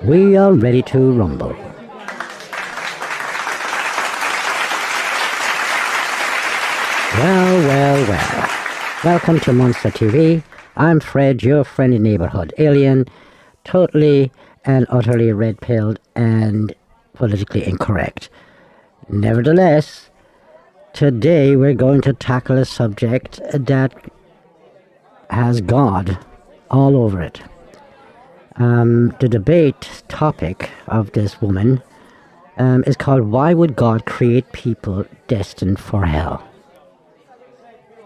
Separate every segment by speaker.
Speaker 1: We are ready to rumble. Well. Welcome to Monsta TV. I'm Fred, your friendly neighborhood alien, totally and utterly red-pilled and politically incorrect. Nevertheless, today we're going to tackle a subject that has God all over it. The debate topic of this woman is called, "Why would God create people destined for hell?"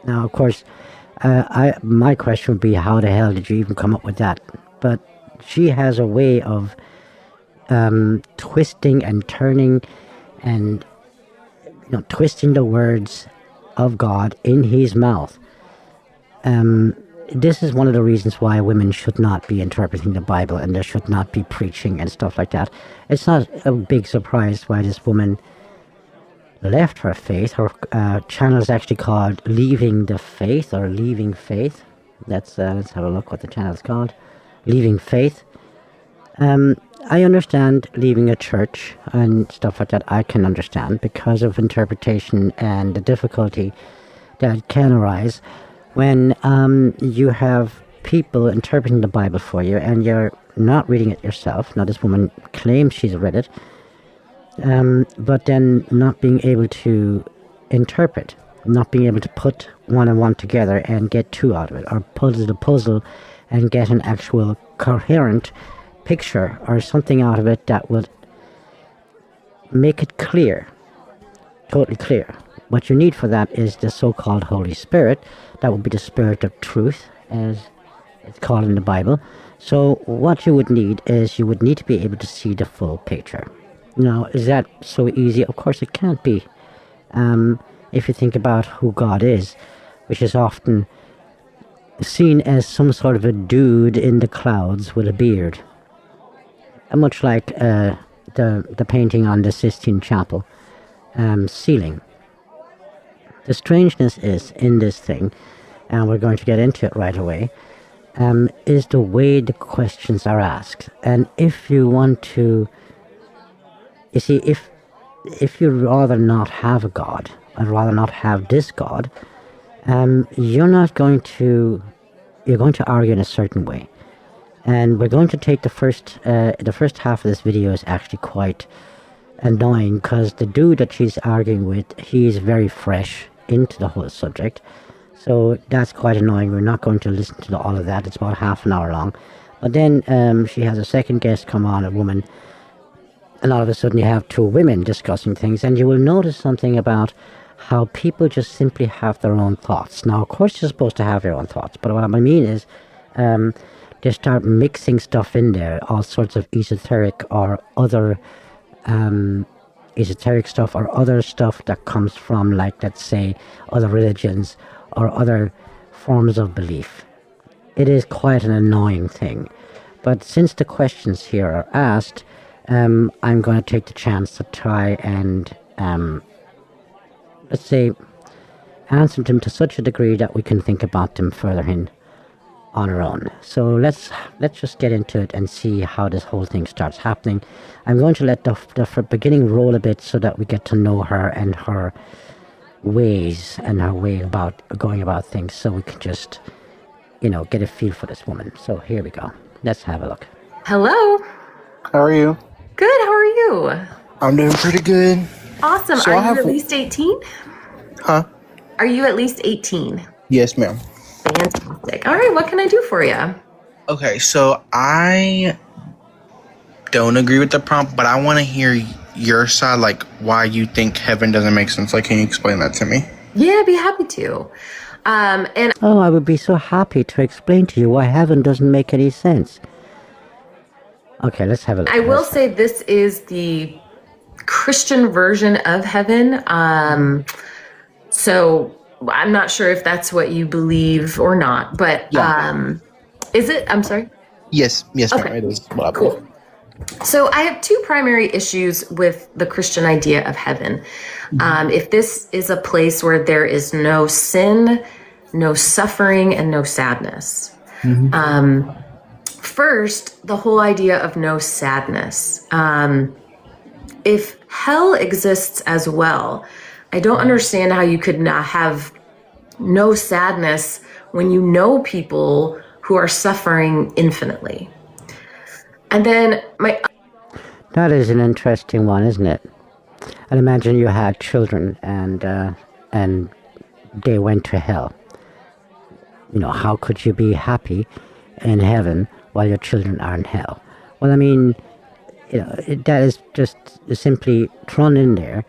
Speaker 1: Now, of course, my question would be, how the hell did you even come up with that? But she has a way of twisting and turning and twisting the words of God in his mouth. This is one of the reasons why women should not be interpreting the Bible and they should not be preaching and stuff like that. It's not a big surprise why this woman left her faith. Her channel is actually called Leaving the Faith or Leaving Faith. Let's have a look what the channel is called. Leaving Faith. I understand leaving a church and stuff like that. I can understand because of interpretation and the difficulty that can arise when you have people interpreting the Bible for you and you're not reading it yourself. Now, this woman claims she's read it, but then not being able to interpret, not being able to put one and one together and get two out of it, or puzzle the puzzle and get an actual coherent picture or something out of it that would make it clear, totally clear. What you need for that is the so-called Holy Spirit. That would be the Spirit of Truth, as it's called in the Bible. So what you would need is you would need to be able to see the full picture. Now, is that so easy? Of course it can't be. If you think about who God is, which is often seen as some sort of a dude in the clouds with a beard. Much like the painting on the Sistine Chapel ceiling. The strangeness is in this thing, and we're going to get into it right away, is the way the questions are asked. And if you want to, you see, if you'd rather not have a God, I'd rather not have this God, you're going to argue in a certain way. And we're going to take the first half of this video is actually quite annoying because the dude that she's arguing with, he's very fresh into the whole subject. So that's quite annoying. We're not going to listen to all of that. It's about half an hour long. But then she has a second guest come on, a woman. And all of a sudden you have two women discussing things. And you will notice something about how people just simply have their own thoughts. Now, of course, you're supposed to have your own thoughts. But what I mean is they start mixing stuff in there. All sorts of esoteric or other esoteric stuff or other stuff that comes from, like, let's say, other religions or other forms of belief. It is quite an annoying thing. But since the questions here are asked, I'm going to take the chance to try and, let's say, answer them to such a degree that we can think about them further on our own. So let's just get into it and see how this whole thing starts happening. I'm going to let the beginning roll a bit so that we get to know her and her ways and her way about going about things, so we can just get a feel for this woman. So here we go. Let's have a look.
Speaker 2: Hello.
Speaker 3: How are you?
Speaker 2: Good. How are you?
Speaker 3: I'm doing pretty good.
Speaker 2: Awesome.
Speaker 3: So
Speaker 2: are you at least 18?
Speaker 3: Huh?
Speaker 2: Are you at least 18?
Speaker 3: Yes, ma'am.
Speaker 2: Fantastic. All right. What can I do for you?
Speaker 3: Okay, so I don't agree with the prompt, but I want to hear your side, like why you think heaven doesn't make sense. Like, can you explain that to me?
Speaker 2: Yeah, I'd be happy to.
Speaker 1: I would be so happy to explain to you why heaven doesn't make any sense. Okay, let's have a look.
Speaker 2: I will say this is the Christian version of heaven. So I'm not sure if that's what you believe or not, but is it? I'm sorry?
Speaker 3: Yes,
Speaker 2: Okay.
Speaker 3: ma'am, it is what I
Speaker 2: Cool.
Speaker 3: believe.
Speaker 2: So I have two primary issues with the Christian idea of heaven. If this is a place where there is no sin, no suffering, and no sadness. First, the whole idea of no sadness. If hell exists as well, I don't understand how you could not have no sadness when you know people who are suffering infinitely. And then
Speaker 1: That is an interesting one, isn't it? And imagine you had children and they went to hell. You know, how could you be happy in heaven while your children are in hell? Well, I mean, you know, that is just simply thrown in there,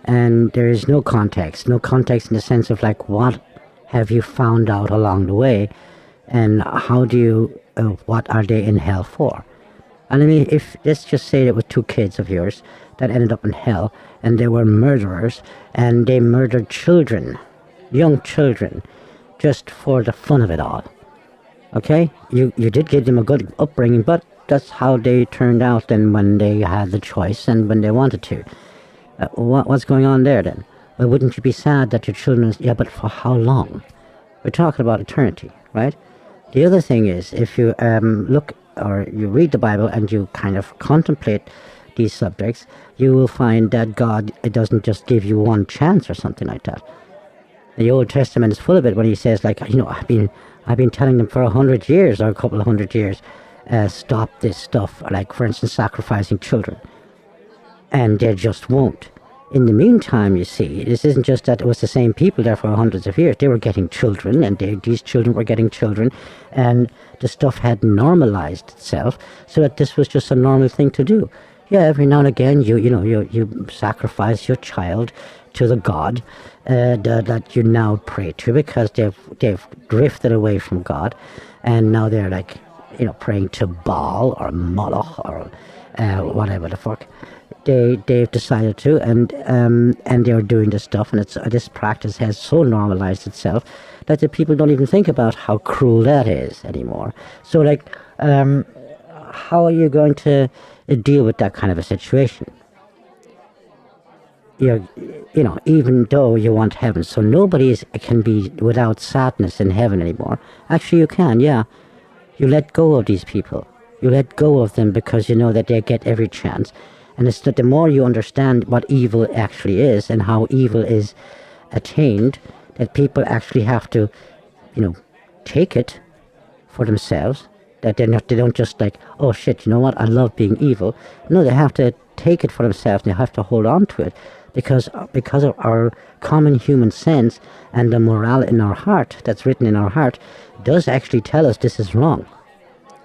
Speaker 1: and there is no context in the sense of like, what have you found out along the way, and how do you, what are they in hell for? And I mean, if let's just say there were two kids of yours that ended up in hell, and they were murderers, and they murdered children, young children, just for the fun of it all. Okay, you did give them a good upbringing, but that's how they turned out then when they had the choice and when they wanted to. What's going on there then? Well, wouldn't you be sad that your children... Yeah, but for how long? We're talking about eternity, right? The other thing is, if you look or you read the Bible and you kind of contemplate these subjects, you will find that God, it doesn't just give you one chance or something like that. The Old Testament is full of it when he says, like, you know, I've been telling them for 100 years or a couple of 100 years, stop this stuff, like, for instance, sacrificing children. And they just won't. In the meantime, you see, this isn't just that it was the same people there for hundreds of years. They were getting children, and these children were getting children, and the stuff had normalized itself so that this was just a normal thing to do. Yeah, every now and again, you sacrifice your child to the God that you now pray to, because they've drifted away from God, and now they're like, you know, praying to Baal or Moloch or whatever the fuck they've decided to, and they're doing this stuff, and this practice has so normalized itself that the people don't even think about how cruel that is anymore. So, like, how are you going to deal with that kind of a situation? You know, even though you want heaven, so nobody can be without sadness in heaven anymore. Actually, you can, yeah. You let go of these people. You let go of them because you know that they get every chance. And it's that the more you understand what evil actually is and how evil is attained, that people actually have to, you know, take it for themselves. That they don't just like, oh shit, you know what, I love being evil. No, they have to take it for themselves. They have to hold on to it. Because of our common human sense and the morale in our heart, that's written in our heart, does actually tell us this is wrong.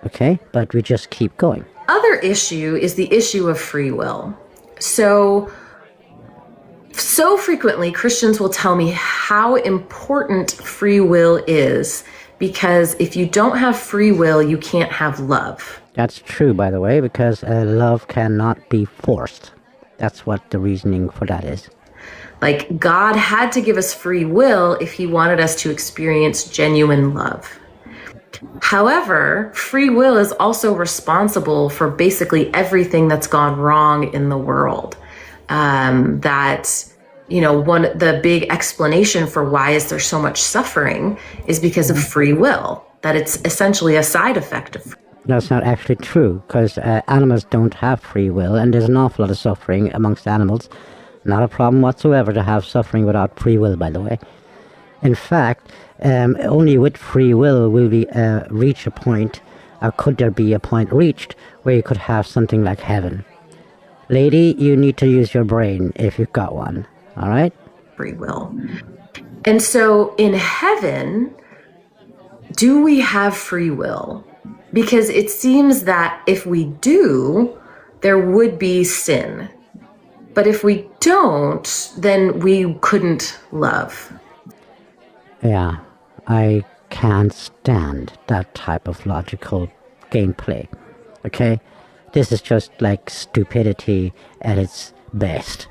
Speaker 1: Okay? But we just keep going.
Speaker 2: Other issue is the issue of free will. So frequently Christians will tell me how important free will is, because if you don't have free will, you can't have love.
Speaker 1: That's true, by the way, because love cannot be forced. That's what the reasoning for that is.
Speaker 2: Like, God had to give us free will if he wanted us to experience genuine love. However, free will is also responsible for basically everything that's gone wrong in the world. That, you know, the big explanation for why is there so much suffering is because of free will, that it's essentially a side effect of free will.
Speaker 1: That's not actually true, because animals don't have free will, and there's an awful lot of suffering amongst animals. Not a problem whatsoever to have suffering without free will, by the way. In fact, only with free will will we reach a point, or could there be a point reached, where you could have something like heaven. Lady, you need to use your brain if you've got one, all right?
Speaker 2: Free will. And so in heaven, do we have free will? Because it seems that if we do, there would be sin. But if we don't, then we couldn't love.
Speaker 1: Yeah, I can't stand that type of logical gameplay. Okay? This is just like stupidity at its best.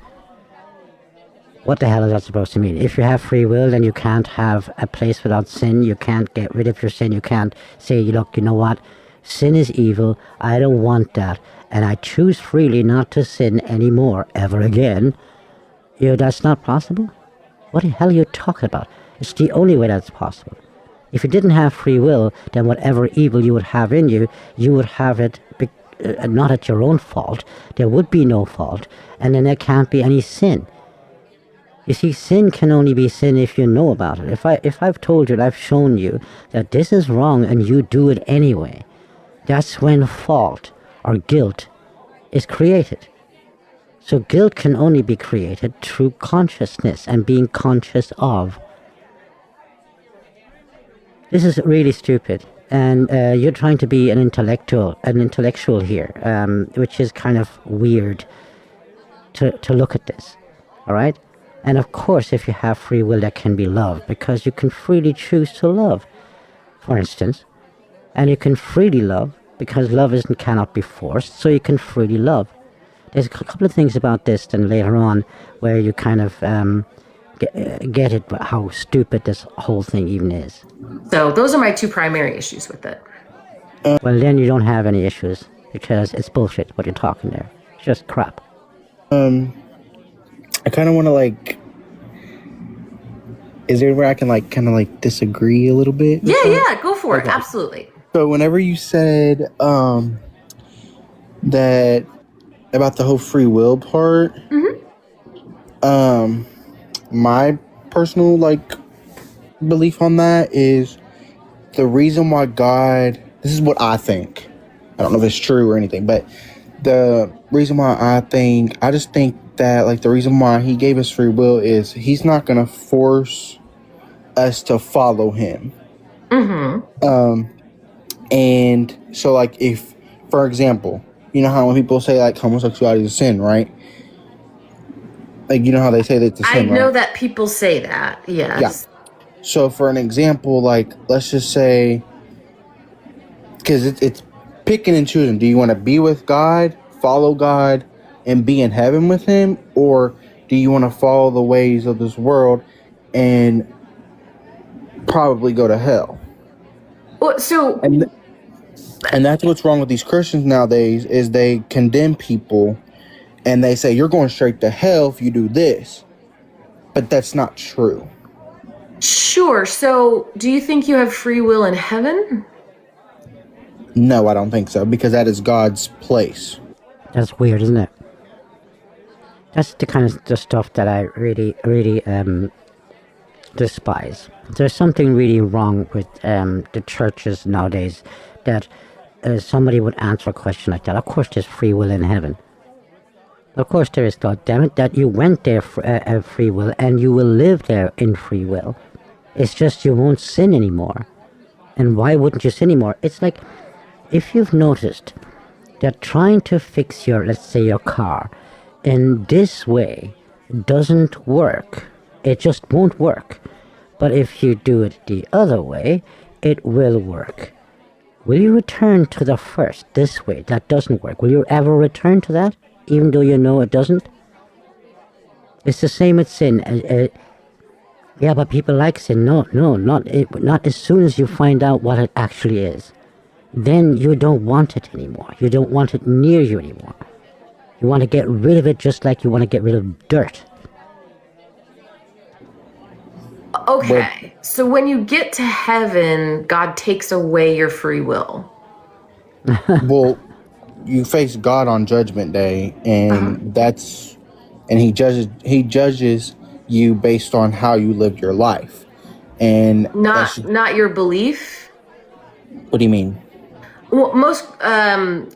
Speaker 1: What the hell is that supposed to mean? If you have free will, then you can't have a place without sin. You can't get rid of your sin. You can't say, look, you know what? Sin is evil. I don't want that. And I choose freely not to sin anymore, ever again. You know, that's not possible? What the hell are you talking about? It's the only way that's possible. If you didn't have free will, then whatever evil you would have in you, you would have it not at your own fault. There would be no fault, and then there can't be any sin. You see, sin can only be sin if you know about it. If I've told you, and I've shown you that this is wrong and you do it anyway, that's when fault or guilt is created. So guilt can only be created through consciousness and being conscious of. This is really stupid, and you're trying to be an intellectual here, which is kind of weird to look at this, all right? And of course, if you have free will, there can be love, because you can freely choose to love, for instance, and you can freely love because love cannot be forced, so you can freely love. There's a couple of things about this then later on where you kind of get it, how stupid this whole thing even is.
Speaker 2: So those are my two primary issues with it.
Speaker 1: Well, then you don't have any issues, because it's bullshit what you're talking there. It's just crap.
Speaker 3: I kind of want to is there where I can kind of disagree a little bit?
Speaker 2: Yeah, go for it. Absolutely.
Speaker 3: So whenever you said that about the whole free will part, my personal belief on that is the reason why God, this is what I think, I don't know if it's true or anything, but the reason why I just think that the reason why he gave us free will is he's not going to force us to follow him. And so if, for example, you know how when people say homosexuality is a sin, right? You know how they say that it's a sin,
Speaker 2: I know
Speaker 3: right?
Speaker 2: that people say that, yes.
Speaker 3: Yeah. So for an example, let's just say, because it's picking and choosing. Do you want to be with God, follow God, and be in heaven with him? Or do you want to follow the ways of this world and probably go to hell?
Speaker 2: Well, so...
Speaker 3: And that's what's wrong with these Christians nowadays, is they condemn people and they say, you're going straight to hell if you do this. But that's not true.
Speaker 2: Sure. So do you think you have free will in heaven?
Speaker 3: No, I don't think so, because that is God's place.
Speaker 1: That's weird, isn't it? That's the kind of the stuff that I really despise. There's something really wrong with the churches nowadays, that somebody would answer a question like that. Of course there's free will in heaven. Of course there is, God damn it, that you went there for free will, and you will live there in free will. It's just you won't sin anymore. And why wouldn't you sin anymore? It's like, if you've noticed that trying to fix your, let's say, your car in this way doesn't work. It just won't work. But if you do it the other way, it will work. Will you return to the first, this way, that doesn't work? Will you ever return to that, even though you know it doesn't? It's the same with sin. Yeah, but people like sin. No, not as soon as you find out what it actually is. Then you don't want it anymore. You don't want it near you anymore. You want to get rid of it just like you want to get rid of dirt.
Speaker 2: Okay, so when you get to heaven, God takes away your free will.
Speaker 3: Well, you face God on Judgment Day, and he judges you based on how you lived your life, and
Speaker 2: not your belief.
Speaker 3: What do you mean?
Speaker 2: Well, most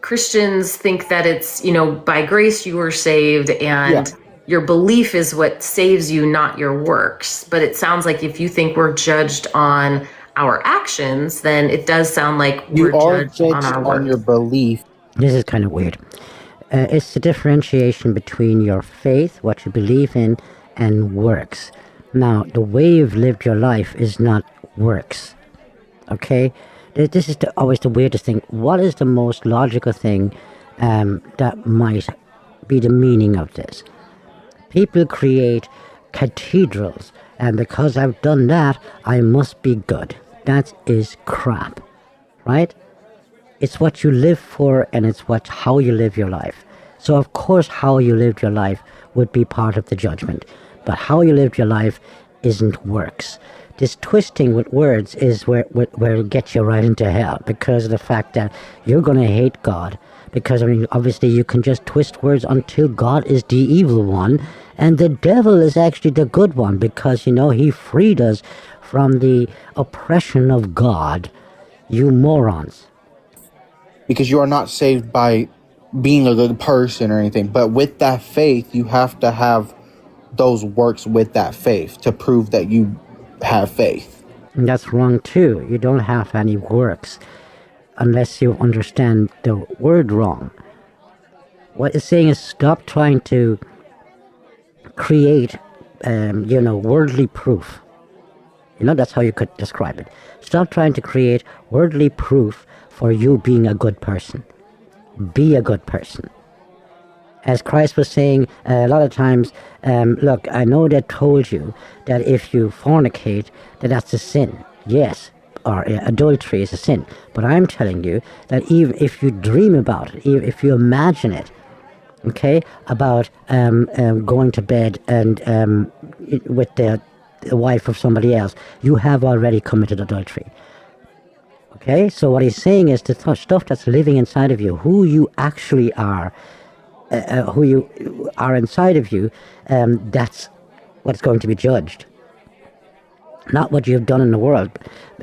Speaker 2: Christians think that it's, by grace you were saved, and your belief is what saves you, not your works. But it sounds like if you think we're judged on our actions, then it does sound like we're judged on our works.
Speaker 3: Your belief.
Speaker 1: This is kind of weird. It's the differentiation between your faith, what you believe in, and works. Now, the way you've lived your life is not works. Okay? This is always the weirdest thing. What is the most logical thing that might be the meaning of this? People create cathedrals, and because I've done that, I must be good. That is crap, right? It's what you live for, and it's how you live your life. So of course how you lived your life would be part of the judgment. But how you lived your life isn't works. this twisting with words is where it gets you right into hell, because of the fact that you're going to hate God. Because, I mean, obviously you can just twist words until God is the evil one and the devil is actually the good one, because, you know, he freed us from the oppression of God. You morons.
Speaker 3: Because you are not saved by being a good person or anything. But with that faith, you have to have those works with that faith to prove that you have faith.
Speaker 1: And that's wrong too. You don't have any works unless you understand the word wrong. What it's saying is stop trying to create, worldly proof. You know, that's how you could describe it. Stop trying to create worldly proof for you being a good person. Be a good person. As Christ was saying a lot of times, look, I know they told you that if you fornicate, that's a sin. Yes, or adultery is a sin. But I'm telling you that even if you dream about it, if you imagine it, okay, about going to bed and with the wife of somebody else, you have already committed adultery. Okay, so what he's saying is the stuff that's living inside of you, who you actually are, who you are inside of you, that's what's going to be judged. Not what you've done in the world.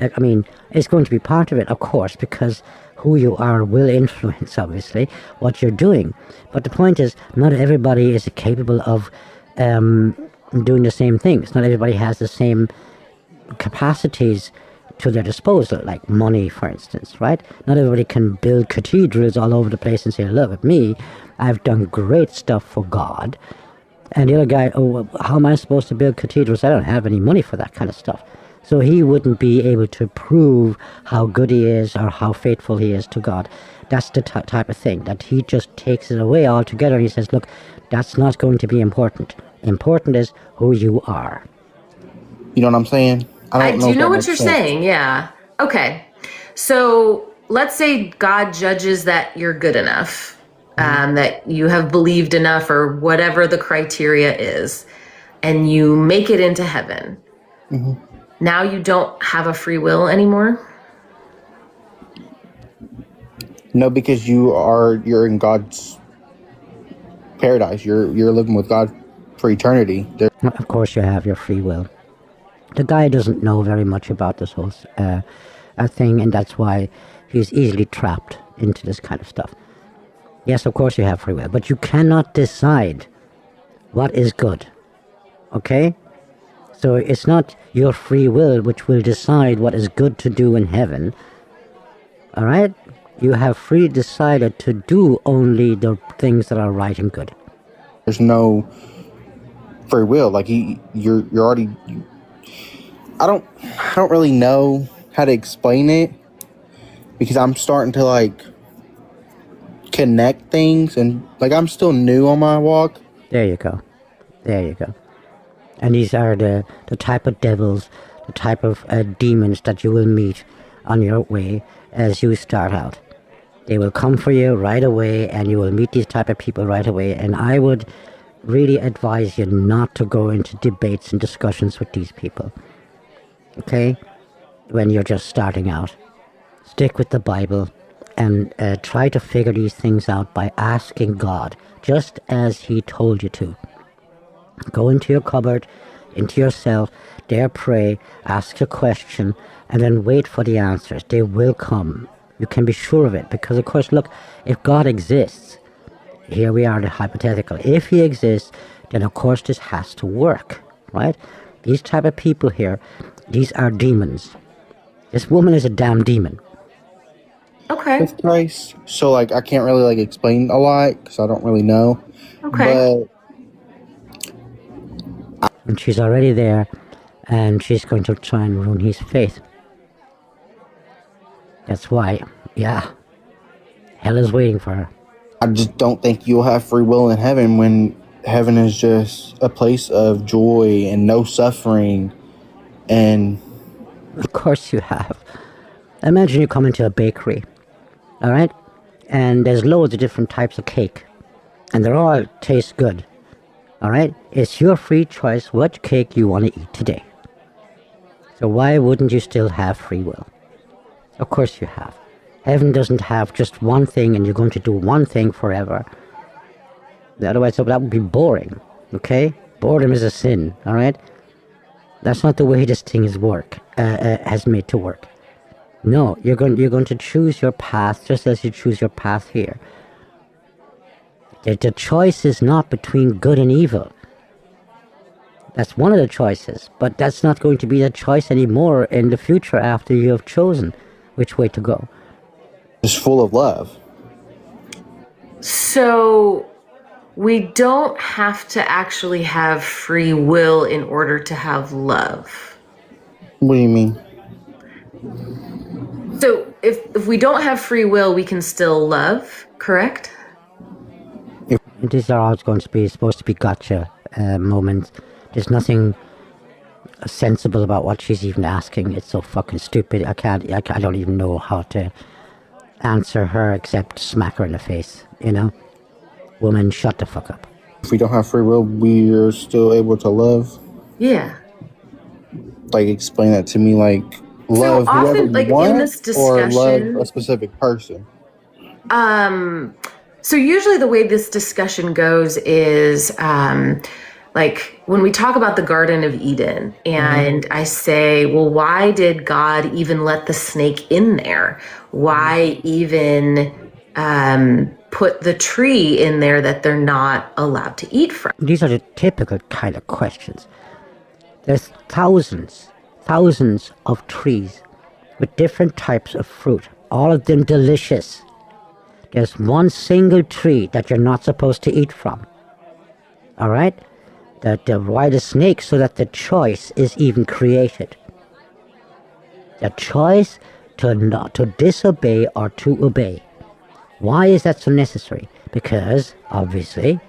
Speaker 1: I mean, it's going to be part of it, of course, because who you are will influence, obviously, what you're doing. But the point is, not everybody is capable of doing the same things. Not everybody has the same capacities to their disposal, like money, for instance, right? Not everybody can build cathedrals all over the place and say, look at me, I've done great stuff for God. And the other guy, oh, well, how am I supposed to build cathedrals? I don't have any money for that kind of stuff. So he wouldn't be able to prove how good he is or how faithful he is to God. That's the type of thing, that he just takes it away altogether and he says, look, that's not going to be important. Important is who you are.
Speaker 3: You know what I'm saying?
Speaker 2: I do know what you're saying, yeah. Okay. So let's say God judges that you're good enough. That you have believed enough or whatever the criteria is, and you make it into heaven. Mm-hmm. Now you don't have a free will anymore?
Speaker 3: No, because you're in God's paradise. You're living with God for eternity.
Speaker 1: Of course you have your free will. The guy doesn't know very much about this whole thing, and that's why he's easily trapped into this kind of stuff. Yes, of course you have free will, but you cannot decide what is good, okay? So it's not your free will which will decide what is good to do in heaven, all right? You have free decided to do only the things that are right and good.
Speaker 3: There's no free will, like you're already. I don't really know how to explain it, because I'm starting to like connect things, and like I'm still new on my walk.
Speaker 1: There you go. And these are the type of devils, the type of demons that you will meet on your way as you start out. They will come for you right away, and you will meet these type of people right away. And I would really advise you not to go into debates and discussions with these people, okay, when you're just starting out. Stick with the Bible and try to figure these things out by asking God, just as he told you to. Go into your cupboard, into yourself, there pray, ask a question, and then wait for the answers. They will come. You can be sure of it, because of course, look, if God exists, here we are, the hypothetical. If he exists, then of course this has to work, right? These type of people here, these are demons. This woman is a damn demon.
Speaker 2: Okay.
Speaker 3: With Christ, so like I can't really like explain a lot because I don't really know.
Speaker 2: Okay.
Speaker 1: And she's already there, and she's going to try and ruin his faith. That's why, yeah, hell is waiting for her.
Speaker 3: I just don't think you'll have free will in heaven, when heaven is just a place of joy and no suffering. And
Speaker 1: of course you have. Imagine you come into a bakery, all right, and there's loads of different types of cake, and they all taste good, all right? It's your free choice what cake you want to eat today. So why wouldn't you still have free will? Of course you have. Heaven doesn't have just one thing and you're going to do one thing forever. Otherwise, that would be boring, okay? Boredom is a sin, all right? That's not the way this thing has made to work. No, you're going to choose your path just as you choose your path here. The choice is not between good and evil. That's one of the choices, but that's not going to be the choice anymore in the future after you have chosen which way to go.
Speaker 3: It's full of love.
Speaker 2: So we don't have to actually have free will in order to have love.
Speaker 3: What do you mean?
Speaker 2: So if we don't have free will, we can still love, correct?
Speaker 1: These are all supposed to be gotcha moments. There's nothing sensible about what she's even asking. It's so fucking stupid. I don't even know how to answer her except smack her in the face, you know? Woman, shut the fuck up.
Speaker 3: If we don't have free will, we're still able to love?
Speaker 2: Yeah.
Speaker 3: Like, explain that to me, like, love
Speaker 2: so often,
Speaker 3: whoever
Speaker 2: like
Speaker 3: you want,
Speaker 2: in this
Speaker 3: or
Speaker 2: discussion,
Speaker 3: love a specific person?
Speaker 2: So usually the way this discussion goes is, like when we talk about the Garden of Eden and I say, well, why did God even let the snake in there? Why even put the tree in there that they're not allowed to eat from?
Speaker 1: These are the typical kind of questions. There's thousands of trees with different types of fruit, all of them delicious. There's one single tree that you're not supposed to eat from. All right? Why the snake? So that the choice is even created. The choice to disobey or to obey. Why is that so necessary? Because, obviously,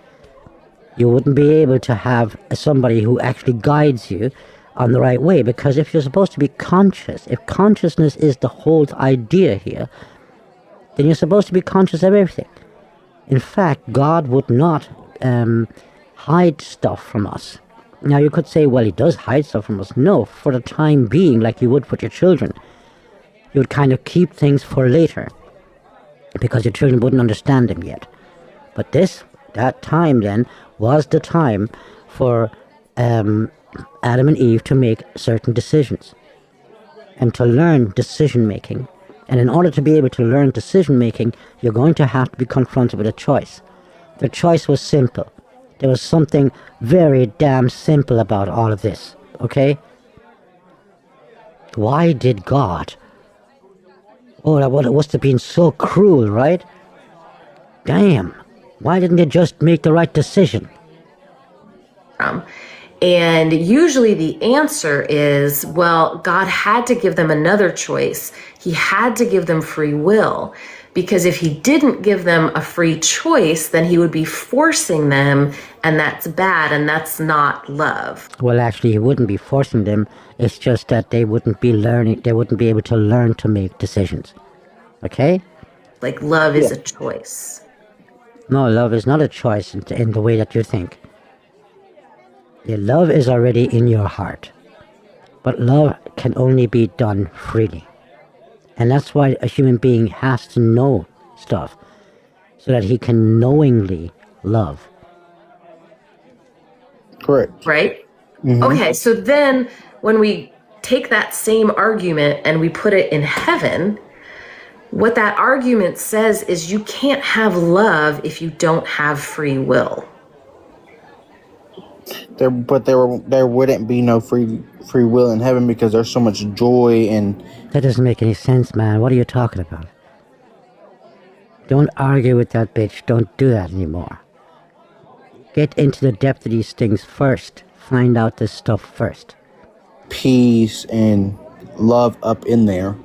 Speaker 1: you wouldn't be able to have somebody who actually guides you on the right way. Because if you're supposed to be conscious, if consciousness is the whole idea here, then you're supposed to be conscious of everything. In fact, God would not hide stuff from us. Now you could say, well, he does hide stuff from us. No, for the time being, like you would with your children. You would kind of keep things for later, because your children wouldn't understand them yet. But that time then, was the time for Adam and Eve to make certain decisions, and to learn decision making. And in order to be able to learn decision making, you're going to have to be confronted with a choice. The choice was simple. There was something very damn simple about all of this, okay? Why did God? Oh, that must have been so cruel, right? Damn. Why didn't they just make the right decision?
Speaker 2: And usually the answer is, well, God had to give them another choice. He had to give them free will. Because if he didn't give them a free choice, then he would be forcing them, and that's bad, and that's not love.
Speaker 1: Well, actually, he wouldn't be forcing them. It's just that they wouldn't be able to learn to make decisions. Okay?
Speaker 2: Like love is a choice.
Speaker 1: No, love is not a choice in the way that you think. The love is already in your heart. But love can only be done freely. And that's why a human being has to know stuff, so that he can knowingly love.
Speaker 3: Correct.
Speaker 2: Right? Mm-hmm. Okay, so then when we take that same argument and we put it in heaven, what that argument says is you can't have love if you don't have free will.
Speaker 3: There wouldn't be no free will in heaven, because there's so much joy and...
Speaker 1: That doesn't make any sense, man. What are you talking about? Don't argue with that bitch. Don't do that anymore. Get into the depth of these things first. Find out this stuff first.
Speaker 3: Peace and love up in there.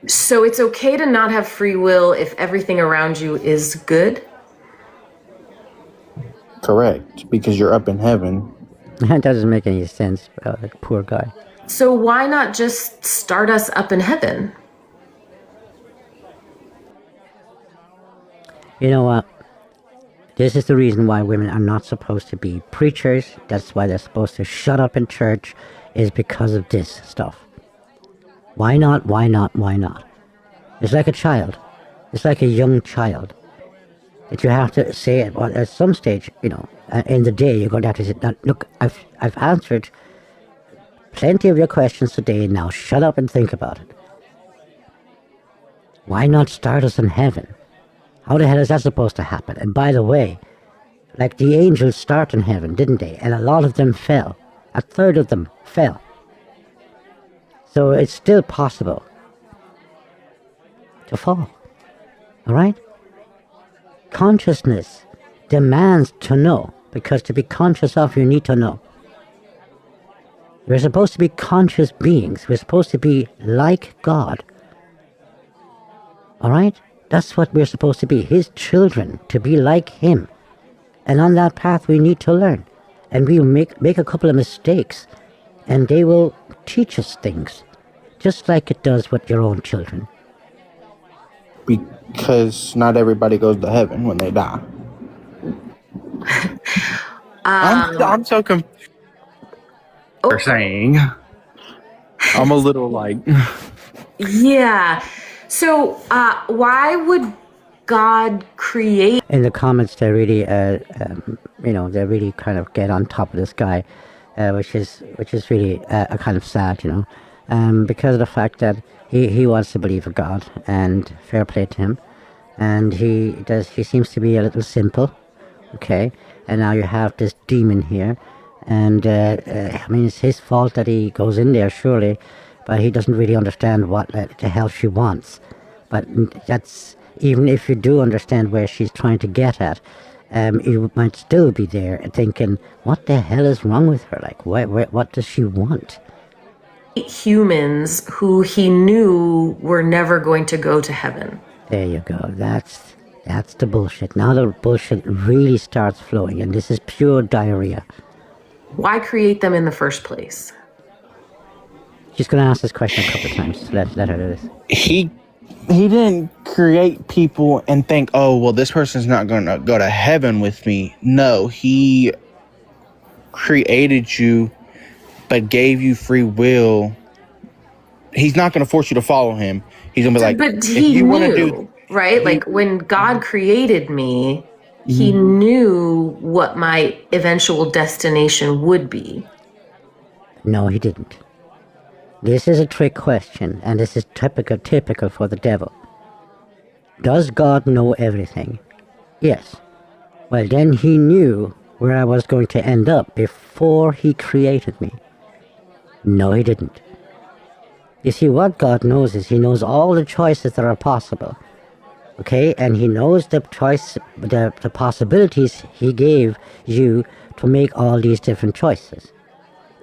Speaker 2: So it's okay to not have free will if everything around you is good?
Speaker 3: Correct, because you're up in heaven.
Speaker 1: That doesn't make any sense, poor guy.
Speaker 2: So why not just start us up in heaven?
Speaker 1: You know what? This is the reason why women are not supposed to be preachers. That's why they're supposed to shut up in church, is because of this stuff. Why not? Why not? Why not? It's like a child. It's like a young child. That you have to say at some stage, in the day, you're going to have to say, now, look, I've answered plenty of your questions today. Now shut up and think about it. Why not start us in heaven? How the hell is that supposed to happen? And by the way, like the angels start in heaven, didn't they? And a lot of them fell. A third of them fell. So it's still possible to fall. All right? Consciousness demands to know, because to be conscious of, you need to know. We're supposed to be conscious beings. We're supposed to be like God. All right? That's what we're supposed to be, His children, to be like Him. And on that path, we need to learn. And we make a couple of mistakes, and they will teach us things, just like it does with your own children.
Speaker 3: Because not everybody goes to heaven when they die. I'm so confused. They're saying. I'm a little like.
Speaker 2: Yeah. So why would God create?
Speaker 1: In the comments, they really, they really kind of get on top of this guy, which is really a kind of sad, because of the fact that he wants to believe in God, and fair play to him, and he seems to be a little simple, okay, and now you have this demon here, and it's his fault that he goes in there, surely, but he doesn't really understand what the hell she wants. But that's, even if you do understand where she's trying to get at, you might still be there thinking, what the hell is wrong with her? Like, what does she want?
Speaker 2: Humans who he knew were never going to go to heaven.
Speaker 1: There you go. That's the bullshit. Now the bullshit really starts flowing, and this is pure diarrhea.
Speaker 2: Why create them in the first place?
Speaker 1: She's going to ask this question a couple of times. Let her do this.
Speaker 3: He didn't create people and think, oh, well, this person's not going to go to heaven with me. No, he created you, but gave you free will. He's not going to force you to follow him. He's going to be like,
Speaker 2: but he knew, right? Like when God created me, he knew what my eventual destination would be.
Speaker 1: No, he didn't. This is a trick question, and this is typical for the devil. Does God know everything? Yes. Well, then he knew where I was going to end up before he created me. No, he didn't. You see, what God knows is he knows all the choices that are possible. Okay? And he knows the possibilities he gave you to make all these different choices.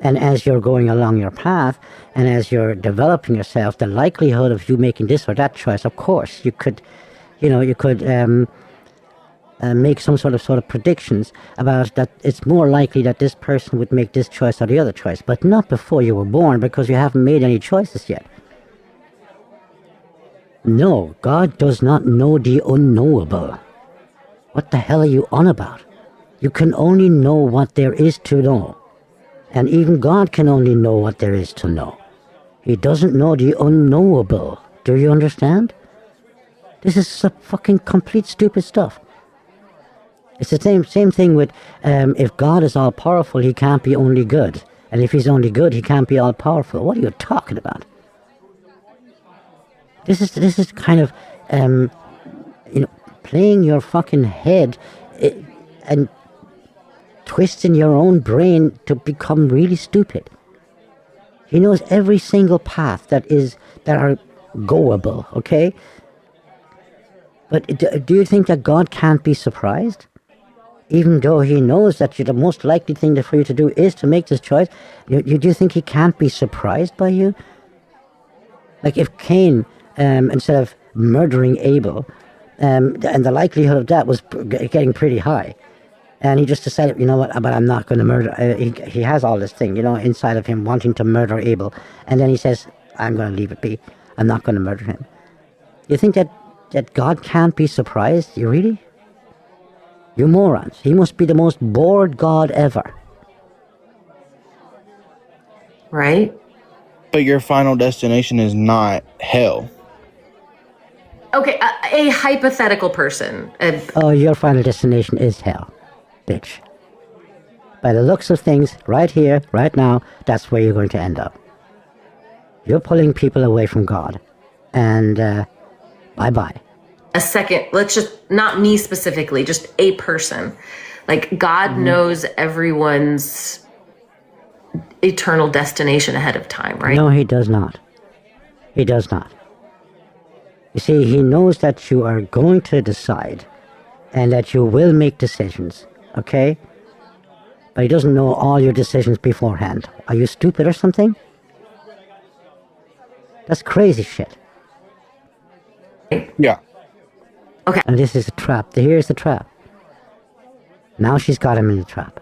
Speaker 1: And as you're going along your path, and as you're developing yourself, the likelihood of you making this or that choice, of course, you could make some sort of predictions about that. It's more likely that this person would make this choice or the other choice, but not before you were born, because you haven't made any choices yet. No, God does not know the unknowable. What the hell are you on about? You can only know what there is to know. And even God can only know what there is to know. He doesn't know the unknowable. Do you understand? This is some fucking complete stupid stuff. It's the same thing with, if God is all-powerful, he can't be only good. And if he's only good, he can't be all-powerful. What are you talking about? This is kind of, playing your fucking head and twisting your own brain to become really stupid. He knows every single path that are goable, okay? But do you think that God can't be surprised? Even though he knows that the most likely thing for you to do is to make this choice, do you think he can't be surprised by you? Like if Cain, instead of murdering Abel, and the likelihood of that was getting pretty high, and he just decided, you know what, but I'm not going to murder. He has all this thing, inside of him wanting to murder Abel, and then he says, I'm going to leave it be. I'm not going to murder him. You think that God can't be surprised? You really? You morons. He must be the most bored God ever.
Speaker 2: Right?
Speaker 3: But your final destination is not hell.
Speaker 2: Okay, a hypothetical person.
Speaker 1: Oh, your final destination is hell, bitch. By the looks of things, right here, right now, that's where you're going to end up. You're pulling people away from God. And, bye-bye.
Speaker 2: A second, let's just, not me specifically, just a person. Like, God knows everyone's eternal destination ahead of time, right?
Speaker 1: No, he does not. He does not. You see, he knows that you are going to decide and that you will make decisions, okay? But he doesn't know all your decisions beforehand. Are you stupid or something? That's crazy shit.
Speaker 3: Yeah.
Speaker 1: And this is a trap. Here's the trap. Now she's got him in the trap.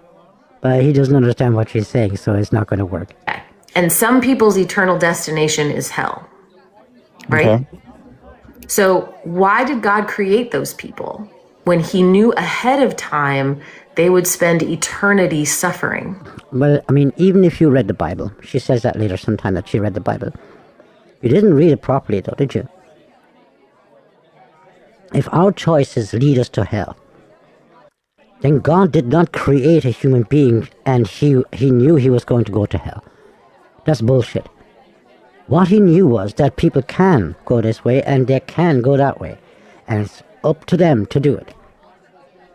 Speaker 1: But he doesn't understand what she's saying, so it's not going to work.
Speaker 2: And some people's eternal destination is hell, right?
Speaker 3: Okay.
Speaker 2: So why did God create those people when he knew ahead of time they would spend eternity suffering?
Speaker 1: Well, I mean, even if you read the Bible, she says that later sometime that she read the Bible. You didn't read it properly though, did you? If our choices lead us to hell, then God did not create a human being and he knew he was going to go to hell. That's bullshit. What he knew was that people can go this way and they can go that way. And it's up to them to do it.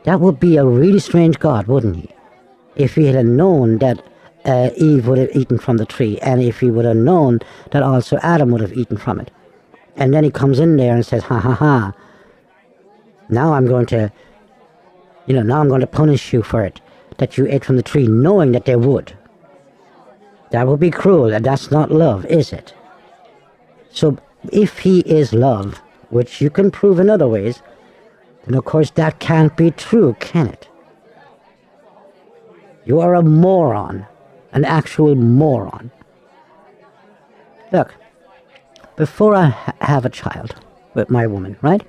Speaker 1: That would be a really strange God, wouldn't he? If he had known that Eve would have eaten from the tree, and if he would have known that also Adam would have eaten from it. And then he comes in there and says, ha ha ha, now I'm going to punish you for it, that you ate from the tree, knowing that they would. That would be cruel, and that's not love, is it? So if he is love, which you can prove in other ways, then of course that can't be true, can it? You are a moron, an actual moron. Look, before I have a child with my woman, right?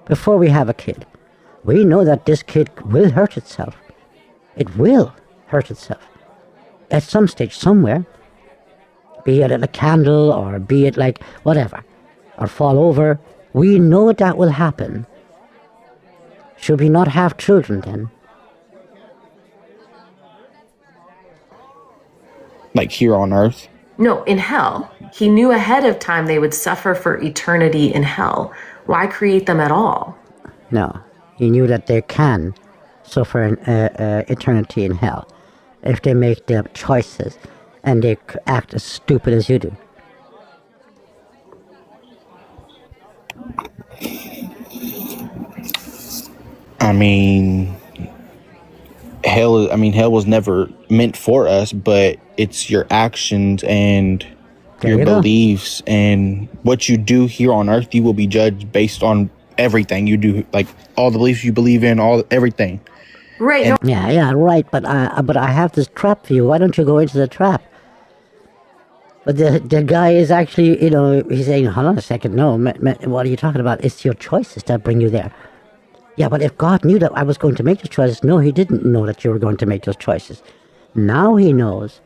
Speaker 1: Before we have a kid, we know that this kid will hurt itself. It will hurt itself. At some stage, somewhere. Be it at a candle, or be it like whatever. Or fall over. We know that will happen. Should we not have children then?
Speaker 3: Like here on earth?
Speaker 2: No, in hell. He knew ahead of time they would suffer for eternity in hell. Why create them at all?
Speaker 1: No. He knew that they can suffer an eternity in hell if they make their choices and they act as stupid as you do.
Speaker 3: I mean, hell was never meant for us, but it's your actions and your beliefs and what you do here on earth. You will be judged based on everything you do, like all the beliefs you believe in, everything.
Speaker 2: Right.
Speaker 3: And,
Speaker 1: yeah, right. But I have this trap for you. Why don't you go into the trap? But the guy is actually, he's saying, hold on a second. No, what are you talking about? It's your choices that bring you there. Yeah, but if God knew that I was going to make those choices, no, he didn't know that you were going to make those choices. Now he knows.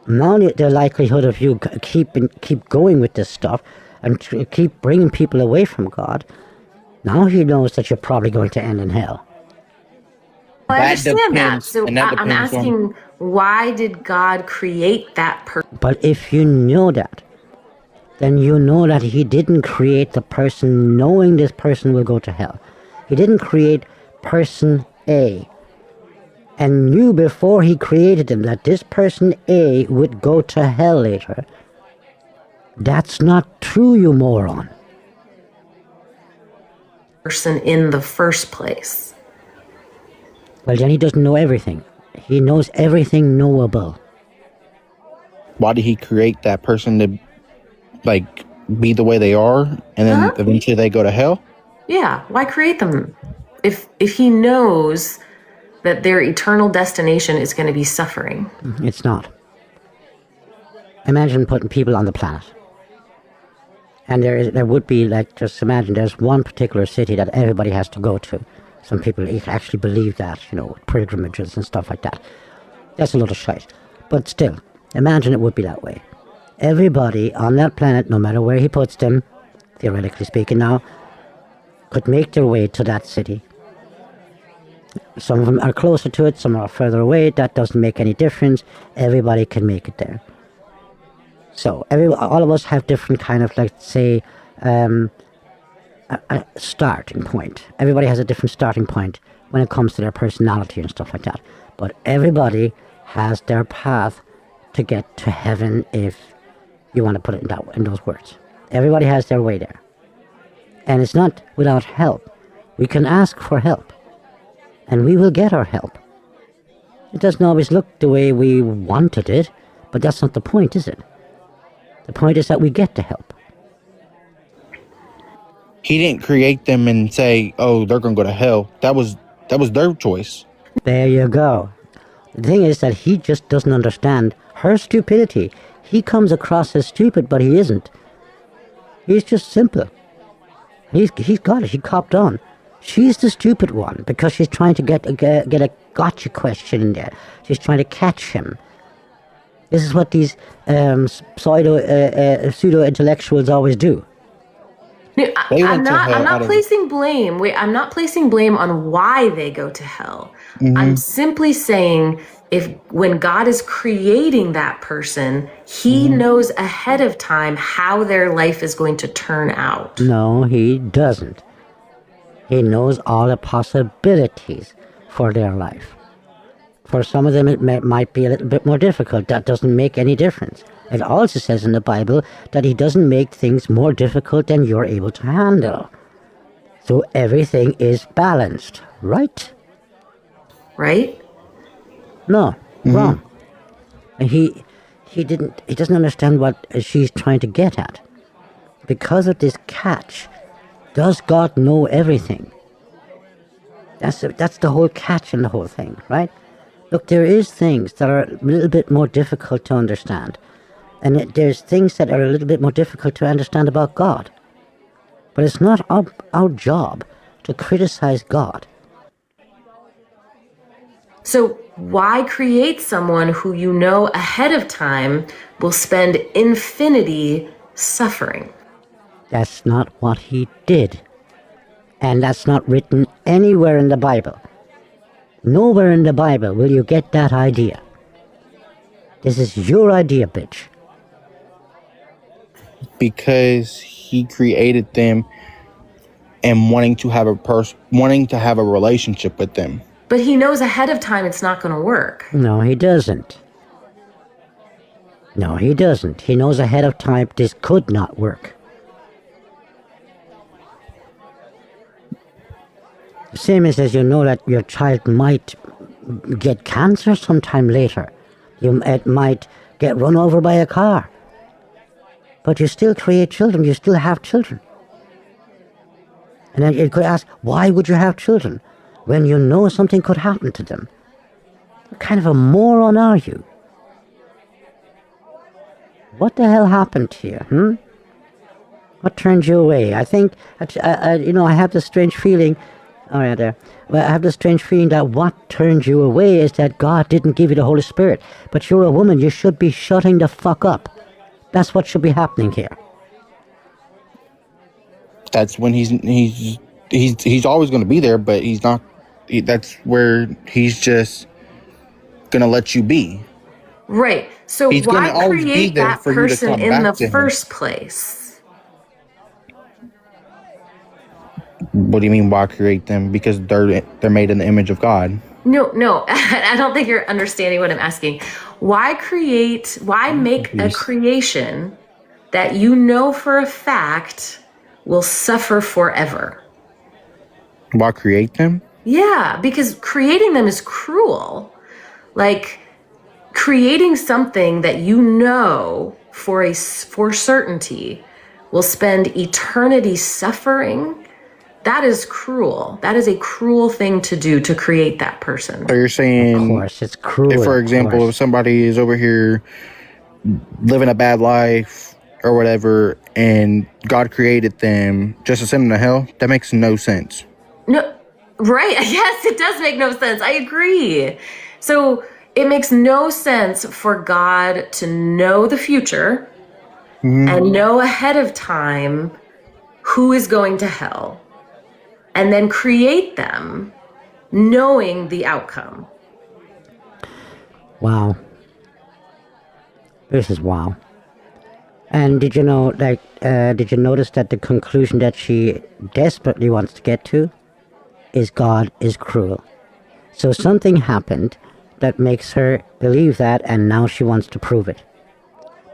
Speaker 1: Now the likelihood of you keep going with this stuff and keep bringing people away from God, now he knows that you're probably going to end in hell.
Speaker 2: Well, I understand that. So I'm asking, why did God create that person?
Speaker 1: But if you know that, then you know that he didn't create the person knowing this person will go to hell. He didn't create person A and knew before he created him that this person A would go to hell later. That's not true, you moron.
Speaker 2: Person in the first place.
Speaker 1: Well, then he doesn't know everything. He knows everything knowable.
Speaker 3: Why did he create that person to, be the way they are, and then eventually they go to hell?
Speaker 2: Yeah, why create them? If he knows that their eternal destination is going to be suffering.
Speaker 1: It's not. Imagine putting people on the planet. And there would be, just imagine there's one particular city that everybody has to go to. Some people actually believe that, pilgrimages and stuff like that. That's a lot of shite. But still, imagine it would be that way. Everybody on that planet, no matter where he puts them, theoretically speaking now, could make their way to that city. Some of them are closer to it, some are further away. That doesn't make any difference. Everybody can make it there. So all of us have different kind of, let's say, a starting point. Everybody has a different starting point when it comes to their personality and stuff like that. But everybody has their path to get to heaven, if you want to put it in those words. Everybody has their way there. And it's not without help. We can ask for help. And we will get our help. It doesn't always look the way we wanted it, but that's not the point, is it? The point is that we get the help.
Speaker 3: He didn't create them and say, oh, they're going to go to hell. That was their choice.
Speaker 1: There you go. The thing is that he just doesn't understand her stupidity. He comes across as stupid, but he isn't. He's just simple. He's got it. He copped on. She's the stupid one because she's trying to get a gotcha question in there. She's trying to catch him. This is what these pseudo intellectuals always do.
Speaker 2: I'm not placing blame. I'm not placing blame on why they go to hell. Mm-hmm. I'm simply saying when God is creating that person, he knows ahead of time how their life is going to turn out.
Speaker 1: No, he doesn't. He knows all the possibilities for their life. For some of them, it might be a little bit more difficult. That doesn't make any difference. It also says in the Bible that he doesn't make things more difficult than you're able to handle. So everything is balanced, right?
Speaker 2: Right?
Speaker 1: No, wrong. And he doesn't understand what she's trying to get at. Because of this catch, does God know everything? That's the whole catch in the whole thing, right? Look, there is things that are a little bit more difficult to understand. And there's things that are a little bit more difficult to understand about God. But it's not our job to criticize God.
Speaker 2: So why create someone who you know ahead of time will spend infinity suffering?
Speaker 1: That's not what he did. And that's not written anywhere in the Bible. Nowhere in the Bible will you get that idea. This is your idea, bitch.
Speaker 3: Because he created them and wanting to have a relationship with them.
Speaker 2: But he knows ahead of time it's not going to work.
Speaker 1: No, he doesn't. No, he doesn't. He knows ahead of time this could not work. The same as you know that your child might get cancer sometime later. It might get run over by a car. But you still create children. You still have children. And then you could ask, why would you have children when you know something could happen to them? What kind of a moron are you? What the hell happened to you, What turned you away? I think, I have this strange feeling. Oh, yeah, there. Well, I have this strange feeling that what turned you away is that God didn't give you the Holy Spirit. But you're a woman. You should be shutting the fuck up. That's what should be happening here.
Speaker 3: That's when he's always going to be there, but he's not. That's where he's just going to let you be.
Speaker 2: Right. So
Speaker 3: he's
Speaker 2: why
Speaker 3: always
Speaker 2: create
Speaker 3: be there
Speaker 2: that
Speaker 3: for you to
Speaker 2: person
Speaker 3: come
Speaker 2: in
Speaker 3: back
Speaker 2: the
Speaker 3: to
Speaker 2: first
Speaker 3: him.
Speaker 2: place?
Speaker 3: What do you mean, why create them? Because they're made in the image of God.
Speaker 2: No, I don't think you're understanding what I'm asking. Why make a creation that you know for a fact will suffer forever?
Speaker 3: Why create them?
Speaker 2: Yeah, because creating them is cruel. Like creating something that you know for certainty will spend eternity suffering. That is cruel. That is a cruel thing to do, to create that person.
Speaker 3: So you're saying,
Speaker 1: of course, it's cruel.
Speaker 3: If, for example, if somebody is over here living a bad life or whatever, and God created them just to send them to hell, that makes no sense.
Speaker 2: No, Right. Yes, it does make no sense. I agree. So it makes no sense for God to know the future and know ahead of time who is going to hell and then create them knowing the outcome.
Speaker 1: Wow. This is wow. And did you know, did you notice that the conclusion that she desperately wants to get to is God is cruel? So something happened that makes her believe that, and now she wants to prove it.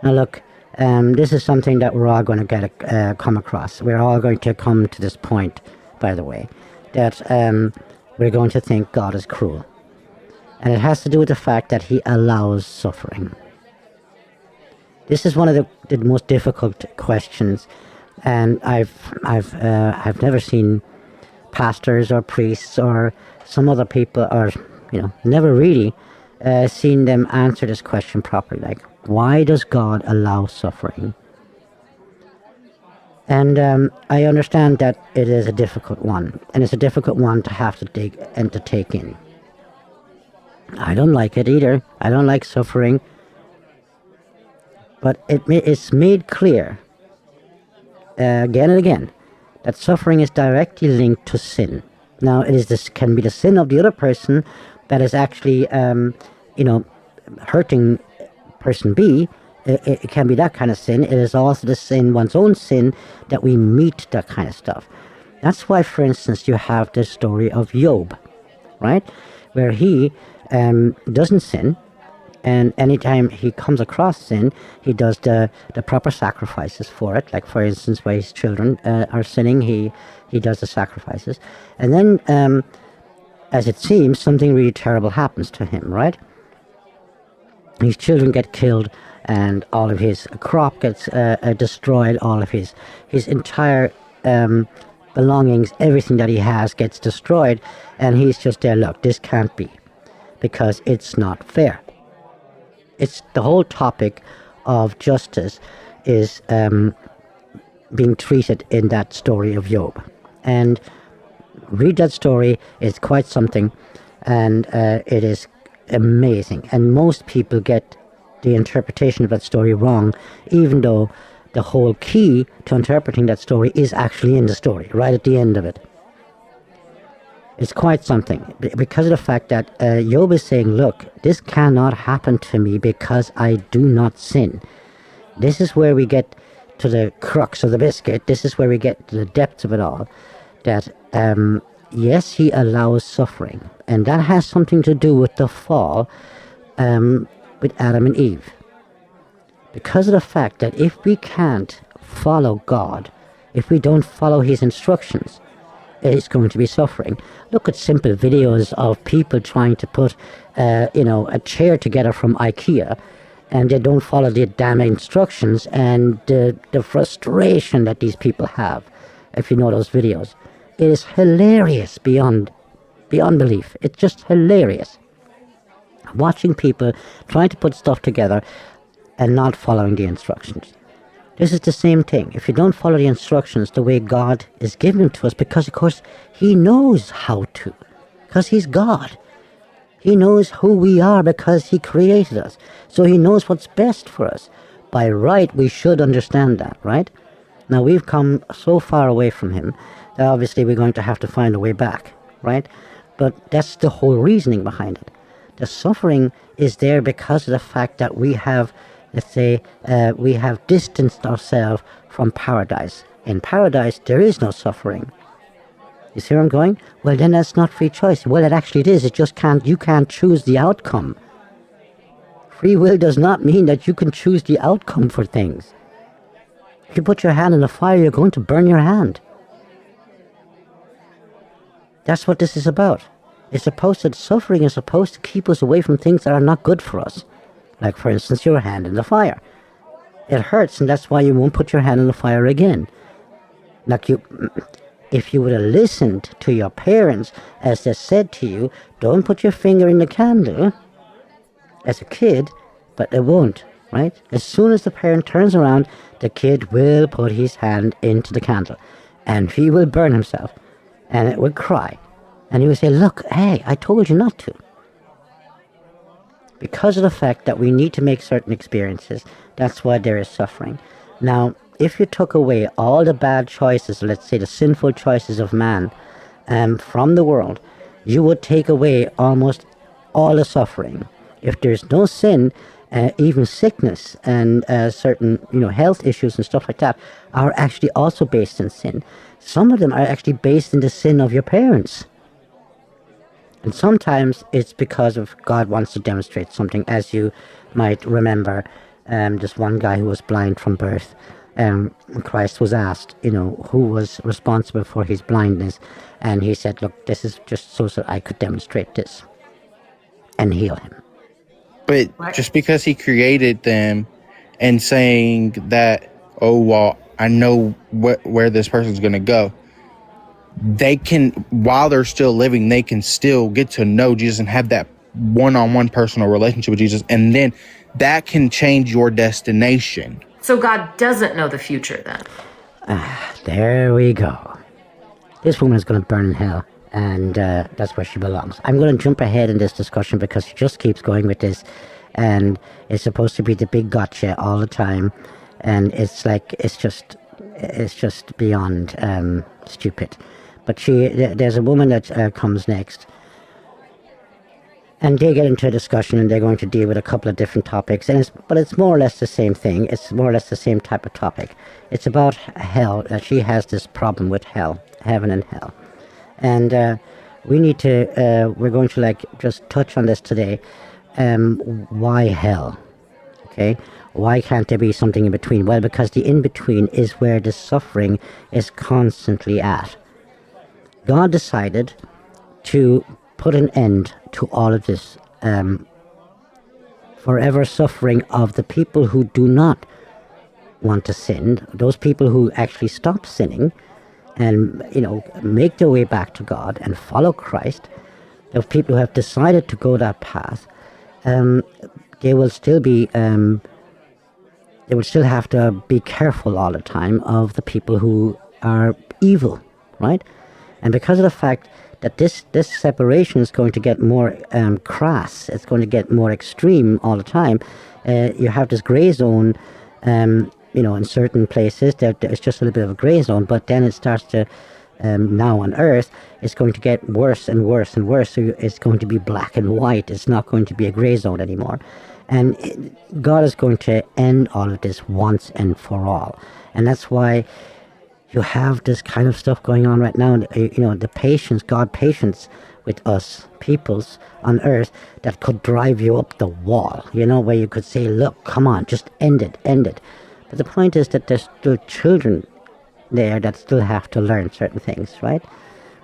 Speaker 1: Now look, this is something that we're all going to come across. We're all going to come to this point, by the way, that we're going to think God is cruel. And it has to do with the fact that he allows suffering. This is one of the most difficult questions, and I've never seen pastors or priests or some other people, or never really seen them answer this question properly. Like, why does God allow suffering? And I understand that it is a difficult one, and it's a difficult one to have to dig and to take in. I don't like it either. I don't like suffering. But it's made clear, again and again, that suffering is directly linked to sin. Now, can be the sin of the other person that is actually, hurting person B. It can be that kind of sin. It is also the sin, one's own sin, that we meet that kind of stuff. That's why, for instance, you have the story of Job, right? Where he doesn't sin. And anytime he comes across sin, he does the proper sacrifices for it. Like, for instance, where his children are sinning, he does the sacrifices. And then, as it seems, something really terrible happens to him, right? His children get killed, and all of his crop gets destroyed. All of his entire belongings, everything that he has gets destroyed. And he's just there, look, this can't be, because it's not fair. It's the whole topic of justice is being treated in that story of Job. And read that story, it's quite something, and it is amazing. And most people get the interpretation of that story wrong, even though the whole key to interpreting that story is actually in the story, right at the end of it. It's quite something, because of the fact that Job is saying, look, this cannot happen to me because I do not sin. This is where we get to the crux of the biscuit. This is where we get to the depths of it all. That, yes, he allows suffering. And that has something to do with the fall with Adam and Eve. Because of the fact that if we can't follow God, if we don't follow his instructions, it's going to be suffering. Look at simple videos of people trying to put, a chair together from IKEA, and they don't follow the damn instructions, and the frustration that these people have, if you know those videos. It is hilarious beyond belief. It's just hilarious. Watching people trying to put stuff together and not following the instructions. This is the same thing. If you don't follow the instructions the way God is giving to us, because, of course, he knows how to, because he's God. He knows who we are because he created us. So he knows what's best for us. By right, we should understand that, right? Now, we've come so far away from him that obviously we're going to have to find a way back, right? But that's the whole reasoning behind it. The suffering is there because of the fact that we have, let's say, we have distanced ourselves from paradise. In paradise, there is no suffering. You see where I'm going? Well, then that's not free choice. Well, it actually is. It just you can't choose the outcome. Free will does not mean that you can choose the outcome for things. If you put your hand in the fire, you're going to burn your hand. That's what this is about. Suffering is supposed to keep us away from things that are not good for us. Like, for instance, your hand in the fire. It hurts, and that's why you won't put your hand in the fire again. Like, if you would have listened to your parents as they said to you, don't put your finger in the candle, as a kid, but they won't, right? As soon as the parent turns around, the kid will put his hand into the candle, and he will burn himself, and it will cry. And he would say, look, hey, I told you not to. Because of the fact that we need to make certain experiences, that's why there is suffering. Now, if you took away all the bad choices, let's say the sinful choices of man, from the world, you would take away almost all the suffering. If there's no sin, even sickness and certain health issues and stuff like that are actually also based in sin. Some of them are actually based in the sin of your parents. And sometimes it's because of God wants to demonstrate something. As you might remember, this one guy who was blind from birth, Christ was asked, who was responsible for his blindness. And he said, look, this is just so I could demonstrate this and heal him.
Speaker 3: But just because he created them and saying that, oh, well, I know where this person's going to go, they can, while they're still living, they can still get to know Jesus and have that one-on-one personal relationship with Jesus. And then that can change your destination.
Speaker 2: So God doesn't know the future then?
Speaker 1: There we go. This woman is going to burn in hell, and that's where she belongs. I'm going to jump ahead in this discussion because she just keeps going with this, and it's supposed to be the big gotcha all the time, and it's just beyond stupid. But there's a woman that comes next, and they get into a discussion, and they're going to deal with a couple of different topics, but it's more or less the same thing. It's more or less the same type of topic. It's about hell. She has this problem with hell, heaven and hell, and we need to. We're going to just touch on this today. Why hell? Okay. Why can't there be something in between? Well, because the in between is where the suffering is constantly at. God decided to put an end to all of this forever suffering of the people who do not want to sin, those people who actually stop sinning and, make their way back to God and follow Christ, those people who have decided to go that path, they will still have to be careful all the time of the people who are evil, right? And because of the fact that this separation is going to get more crass, it's going to get more extreme all the time, you have this gray zone, in certain places, there's just a little bit of a gray zone, but then it starts to, now on Earth, it's going to get worse and worse and worse, so it's going to be black and white, it's not going to be a gray zone anymore. And God is going to end all of this once and for all. And that's why you have this kind of stuff going on right now, the patience, God patience with us peoples on earth that could drive you up the wall, where you could say, look, come on, just end it. But the point is that there's still children there that still have to learn certain things, right?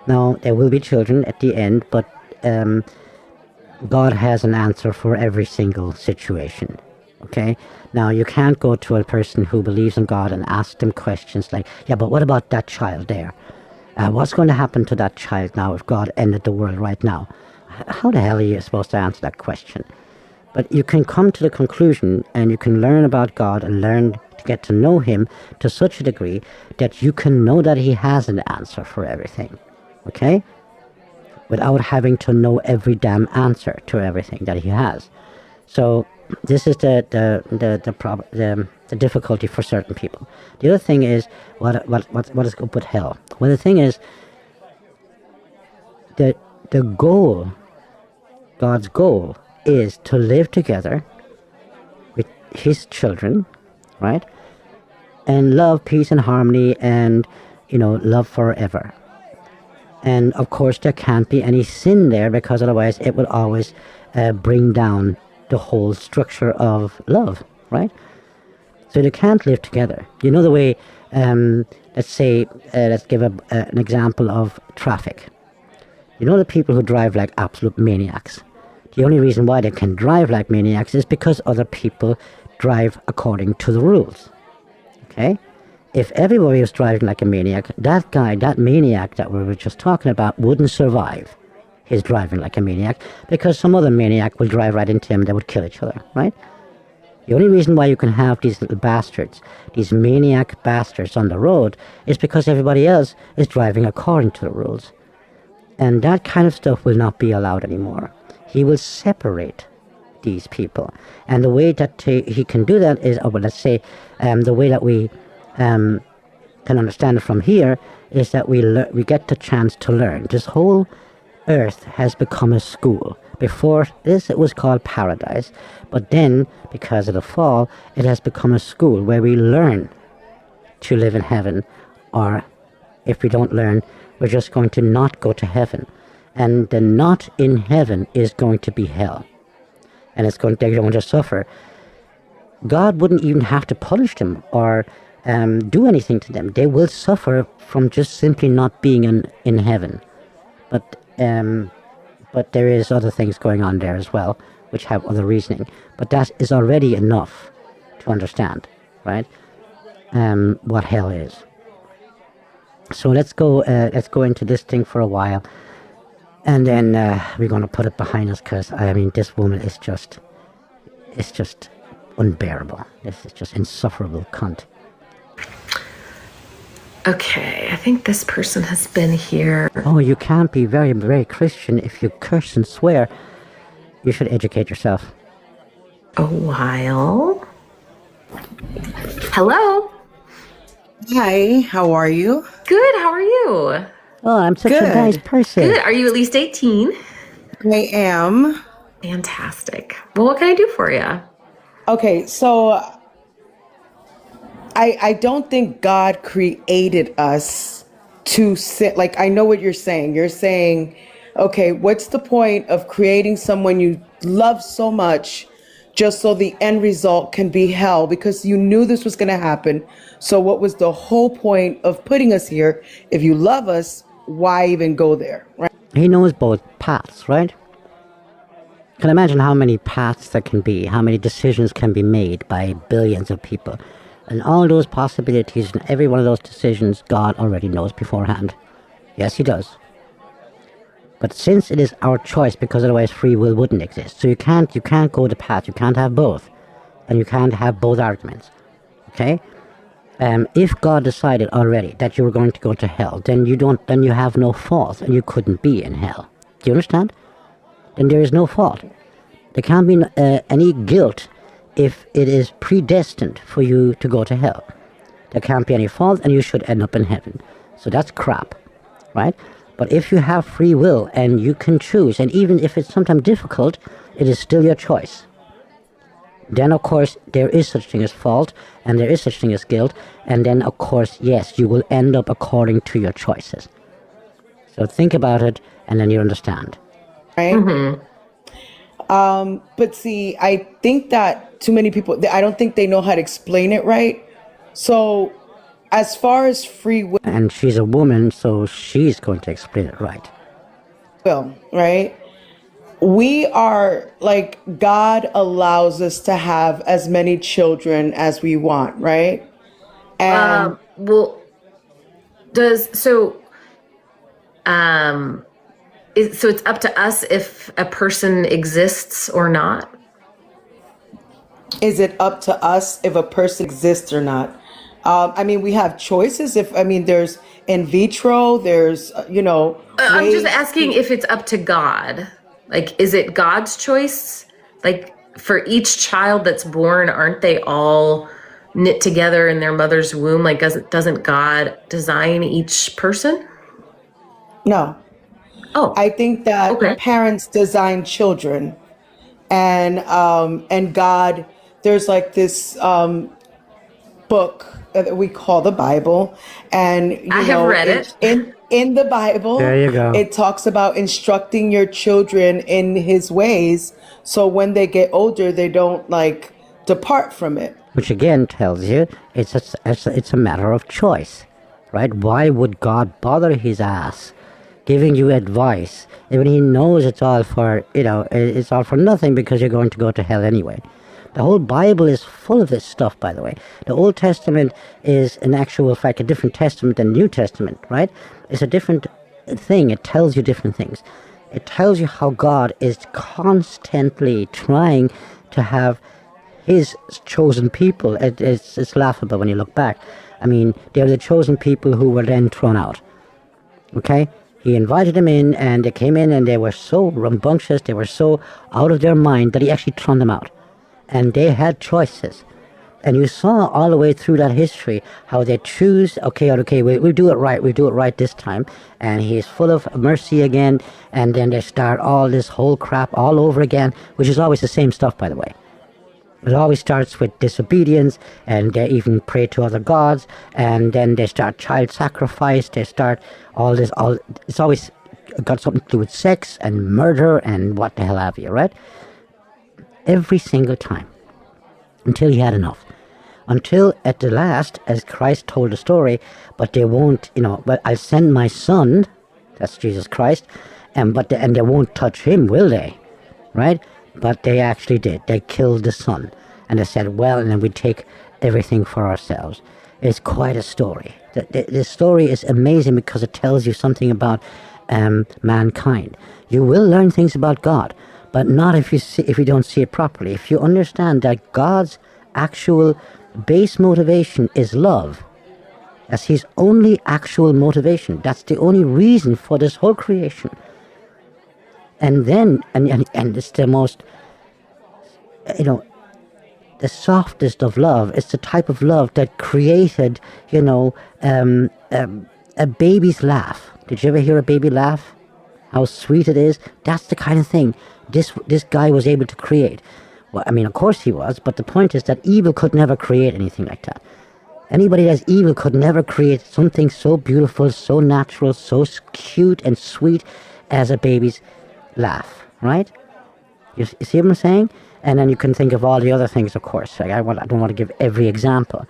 Speaker 1: Now, there will be children at the end, but God has an answer for every single situation. Okay? Now, you can't go to a person who believes in God and ask them questions like, yeah, but what about that child there? What's going to happen to that child now if God ended the world right now? How the hell are you supposed to answer that question? But you can come to the conclusion and you can learn about God and learn to get to know Him to such a degree that you can know that He has an answer for everything. Okay? Without having to know every damn answer to everything that He has. So this is the difficulty for certain people. The other thing is what is up with hell? Well, the thing is that the goal, God's goal, is to live together with His children, right? And love, peace, and harmony, and love forever. And of course, there can't be any sin there because otherwise it would always bring down the whole structure of love, right? So they can't live together. You know the way, let's say, let's give an example of traffic. You know the people who drive like absolute maniacs. The only reason why they can drive like maniacs is because other people drive according to the rules, okay? If everybody was driving like a maniac, that guy, that maniac that we were just talking about, wouldn't survive his driving like a maniac because some other maniac will drive right into him and they would kill each other, right? The only reason why you can have these little bastards, these maniac bastards on the road, is because everybody else is driving according to the rules. And that kind of stuff will not be allowed anymore. He will separate these people. And the way that he can do that is, well, let's say, the way that we can understand it from here is that we get the chance to learn. This whole earth has become a school. Before this, it was called paradise. But then, because of the fall, it has become a school where we learn to live in heaven. Or, if we don't learn, we're just going to not go to heaven. And the not in heaven is going to be hell. And they're going to suffer. God wouldn't even have to punish them or do anything to them. They will suffer from just simply not being in heaven. But there is other things going on there as well, which have other reasoning. But that is already enough to understand, right? What hell is. So let's go into this thing for a while, and then we're going to put it behind us, because I mean, this woman is just unbearable. This is just insufferable cunt.
Speaker 2: Okay, I think this person has been here.
Speaker 1: Oh, you can't be very, very Christian if you curse and swear. You should educate yourself.
Speaker 2: A while. Hello.
Speaker 4: Hi, how are you?
Speaker 2: Good, how are you?
Speaker 1: Oh, I'm such a
Speaker 4: Good.
Speaker 1: nice person.
Speaker 2: Good. Are you at least 18?
Speaker 4: I am.
Speaker 2: Fantastic. Well, what can I do for you?
Speaker 4: Okay, so I don't think God created us to sit. Like, I know what you're saying. You're saying, okay, what's the point of creating someone you love so much just so the end result can be hell, because you knew this was going to happen? So what was the whole point of putting us here? If you love us, why even go there, right?
Speaker 1: He knows both paths, right? Can imagine how many paths there can be, how many decisions can be made by billions of people. And all those possibilities and every one of those decisions, God already knows beforehand. Yes, he does. But since it is our choice, because otherwise free will wouldn't exist. So you can't go the path, you can't have both. And you can't have both arguments. Okay? If God decided already that you were going to go to hell, then you have no fault and you couldn't be in hell. Do you understand? Then there is no fault. There can't be any guilt if it is predestined for you to go to hell. There can't be any fault and you should end up in heaven. So that's crap, right? But if you have free will and you can choose, and even if it's sometimes difficult, it is still your choice. Then, of course, there is such thing as fault, and there is such thing as guilt, and then, of course, yes, you will end up according to your choices. So think about it, and then you understand.
Speaker 4: Right? Mm-hmm. But see, I think that too many people, I don't think they know how to explain it right. So as far as free will,
Speaker 1: And she's a woman, so she's going to explain it right.
Speaker 4: right? We are like, God allows us to have as many children as we want, right? And
Speaker 2: Well, so it's up to us if a person exists or not?
Speaker 4: is it up to us if a person exists or not? I mean, we have choices. There's in vitro, there's,
Speaker 2: I'm just
Speaker 4: ways
Speaker 2: asking if it's up to God. Like, is it God's choice? Like, for each child that's born, aren't they all knit together in their mother's womb? Like, doesn't God design each person?
Speaker 4: No.
Speaker 2: Oh,
Speaker 4: I think that
Speaker 2: Okay.
Speaker 4: parents design children, and God, there's like this book that we call the Bible, and
Speaker 2: I have read it.
Speaker 4: In the Bible.
Speaker 1: There you go.
Speaker 4: It talks about instructing your children in His ways, so when they get older, they don't like depart from it.
Speaker 1: Which again tells you it's a matter of choice, right? Why would God bother his ass giving you advice when he knows it's all for, it's all for nothing, because you're going to go to hell anyway? The whole Bible is full of this stuff, by the way. The Old Testament is, in actual fact, a different testament than New Testament, right? It's a different thing. It tells you different things. It tells you how God is constantly trying to have his chosen people. It's laughable when you look back. I mean, they're the chosen people who were then thrown out. Okay? He invited them in, and they came in, and they were so rambunctious, they were so out of their mind that he actually thrown them out. And they had choices. And you saw all the way through that history how they choose, okay, we'll do it right this time. And he's full of mercy again, and then they start all this whole crap all over again, which is always the same stuff, by the way. It always starts with disobedience, and they even pray to other gods, and then they start child sacrifice, they start it's always got something to do with sex and murder and what the hell have you, right? Every single time. Until he had enough. Until at the last, as Christ told the story, but they won't, but I'll send my son, that's Jesus Christ, and they won't touch him, will they? Right? But they actually did. They killed the son. And they said, well, and then we take everything for ourselves. It's quite a story. The story is amazing because it tells you something about mankind. You will learn things about God, but not if you don't see it properly. If you understand that God's actual base motivation is love, that's his only actual motivation. That's the only reason for this whole creation. And then, and it's the most, the softest of love. It's the type of love that created, a baby's laugh. Did you ever hear a baby laugh? How sweet it is? That's the kind of thing this guy was able to create. Well, I mean, of course he was, but the point is that evil could never create anything like that. Anybody that's evil could never create something so beautiful, so natural, so cute and sweet as a baby's laugh, right? You see what I'm saying? And then you can think of all the other things, of course. Like I don't want to give every example.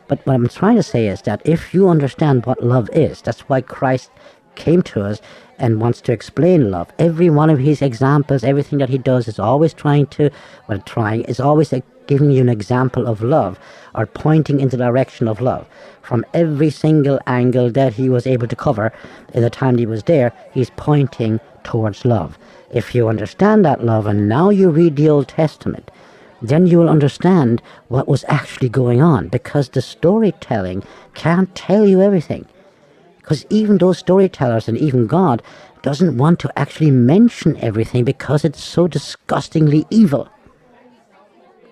Speaker 1: But what I'm trying to say is that if you understand what love is, that's why Christ came to us and wants to explain love. Every one of his examples, everything that he does is always always giving you an example of love or pointing in the direction of love. From every single angle that he was able to cover in the time he was there, he's pointing towards love. If you understand that love and now you read the Old Testament, then you will understand what was actually going on, because the storytelling can't tell you everything. Because even those storytellers and even God doesn't want to actually mention everything because it's so disgustingly evil.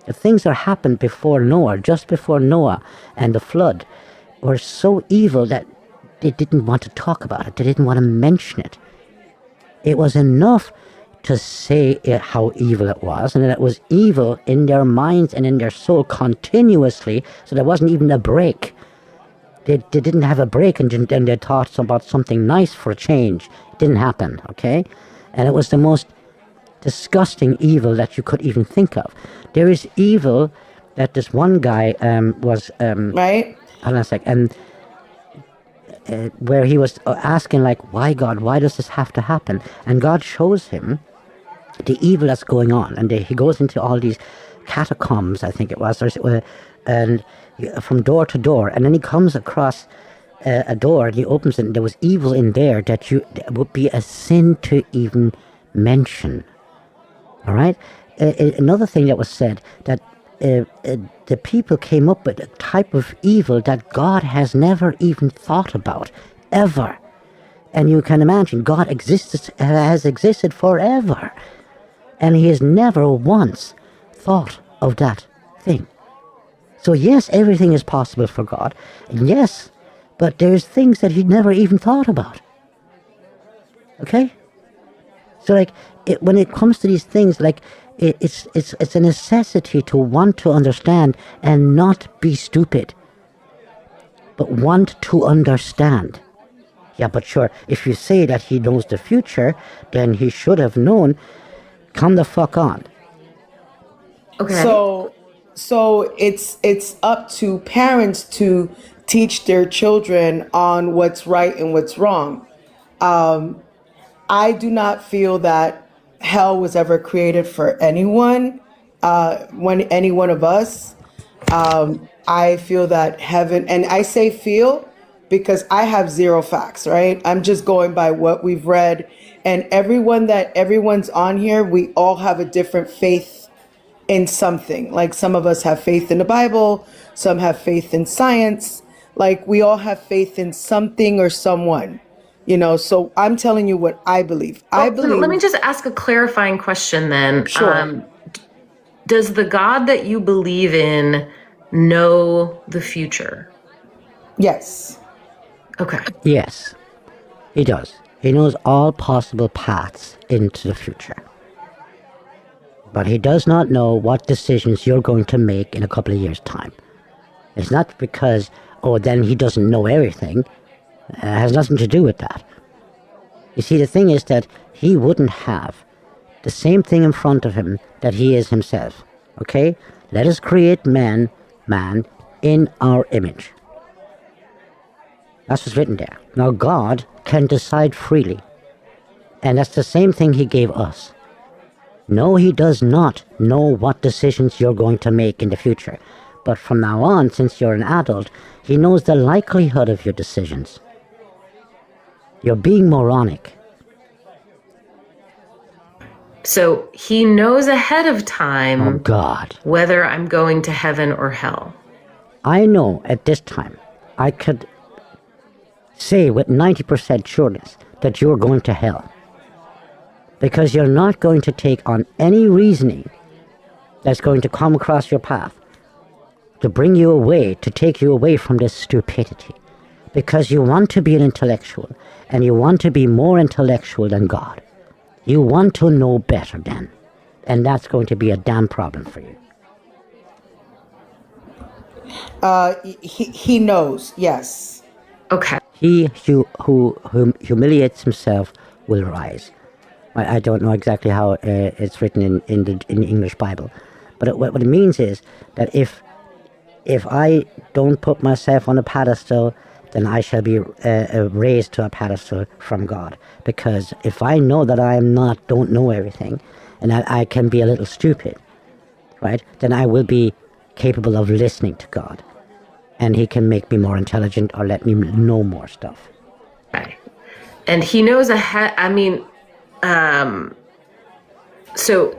Speaker 1: The things that happened before Noah, just before Noah and the flood, were so evil that they didn't want to talk about it. They didn't want to mention it. It was enough to say how evil it was, and that it was evil in their minds and in their soul continuously, so there wasn't even a break. They didn't have a break, and then they thought about something nice for a change. It didn't happen, okay? And it was the most disgusting evil that you could even think of. There is evil that this one guy was...
Speaker 4: right?
Speaker 1: Hold on a sec. Where he was asking, like, why God? Why does this have to happen? And God shows him the evil that's going on. And he goes into all these catacombs, I think it was, and from door to door. And then he comes across a door, and he opens it, and there was evil in there that would be a sin to even mention. All right? Another thing that was said, that the people came up with a type of evil that God has never even thought about, ever. And you can imagine, God has existed forever. And he has never once thought of that thing. So yes, everything is possible for God. And yes, but there's things that he never even thought about. Okay? So like, when it comes to these things, like, it's a necessity to want to understand and not be stupid, but want to understand. Yeah, but sure, if you say that he knows the future, then he should have known. Come the fuck on.
Speaker 2: Okay.
Speaker 4: So it's up to parents to teach their children on what's right and what's wrong. I do not feel that hell was ever created for anyone, any one of us. I feel that heaven, and I say feel because I have zero facts, right? I'm just going by what we've read, and everyone's on here, we all have a different faith in something. Like some of us have faith in the Bible, some have faith in science. Like we all have faith in something or someone. So I'm telling you what I believe. I believe.
Speaker 2: Let me just ask a clarifying question then.
Speaker 4: Sure.
Speaker 2: Does the God that you believe in know the future?
Speaker 4: Yes.
Speaker 2: Okay.
Speaker 1: Yes, he does. He knows all possible paths into the future. But he does not know what decisions you're going to make in a couple of years' time. It's not because, then he doesn't know everything. It has nothing to do with that. You see, the thing is that he wouldn't have the same thing in front of him that he is himself. Okay? Let us create man in our image. That's what's written there. Now God can decide freely. And that's the same thing he gave us. No, he does not know what decisions you're going to make in the future. But from now on, since you're an adult, he knows the likelihood of your decisions. You're being moronic.
Speaker 2: So he knows ahead of time
Speaker 1: Oh God.
Speaker 2: whether I'm going to heaven or hell.
Speaker 1: I know at this time, I could say with 90% sureness that you're going to hell. Because you're not going to take on any reasoning that's going to come across your path to bring you away, to take you away from this stupidity. Because you want to be an intellectual, and you want to be more intellectual than God. You want to know better then. And that's going to be a damn problem for you.
Speaker 4: He knows. Yes.
Speaker 2: Okay.
Speaker 1: He who humiliates himself will rise. I don't know exactly how it's written in the English Bible. But what it means is that if I don't put myself on a pedestal, then I shall be raised to a pedestal from God. Because if I know that I don't know everything, and that I can be a little stupid, right, then I will be capable of listening to God. And he can make me more intelligent or let me know more stuff.
Speaker 2: Okay. And he knows ahead, so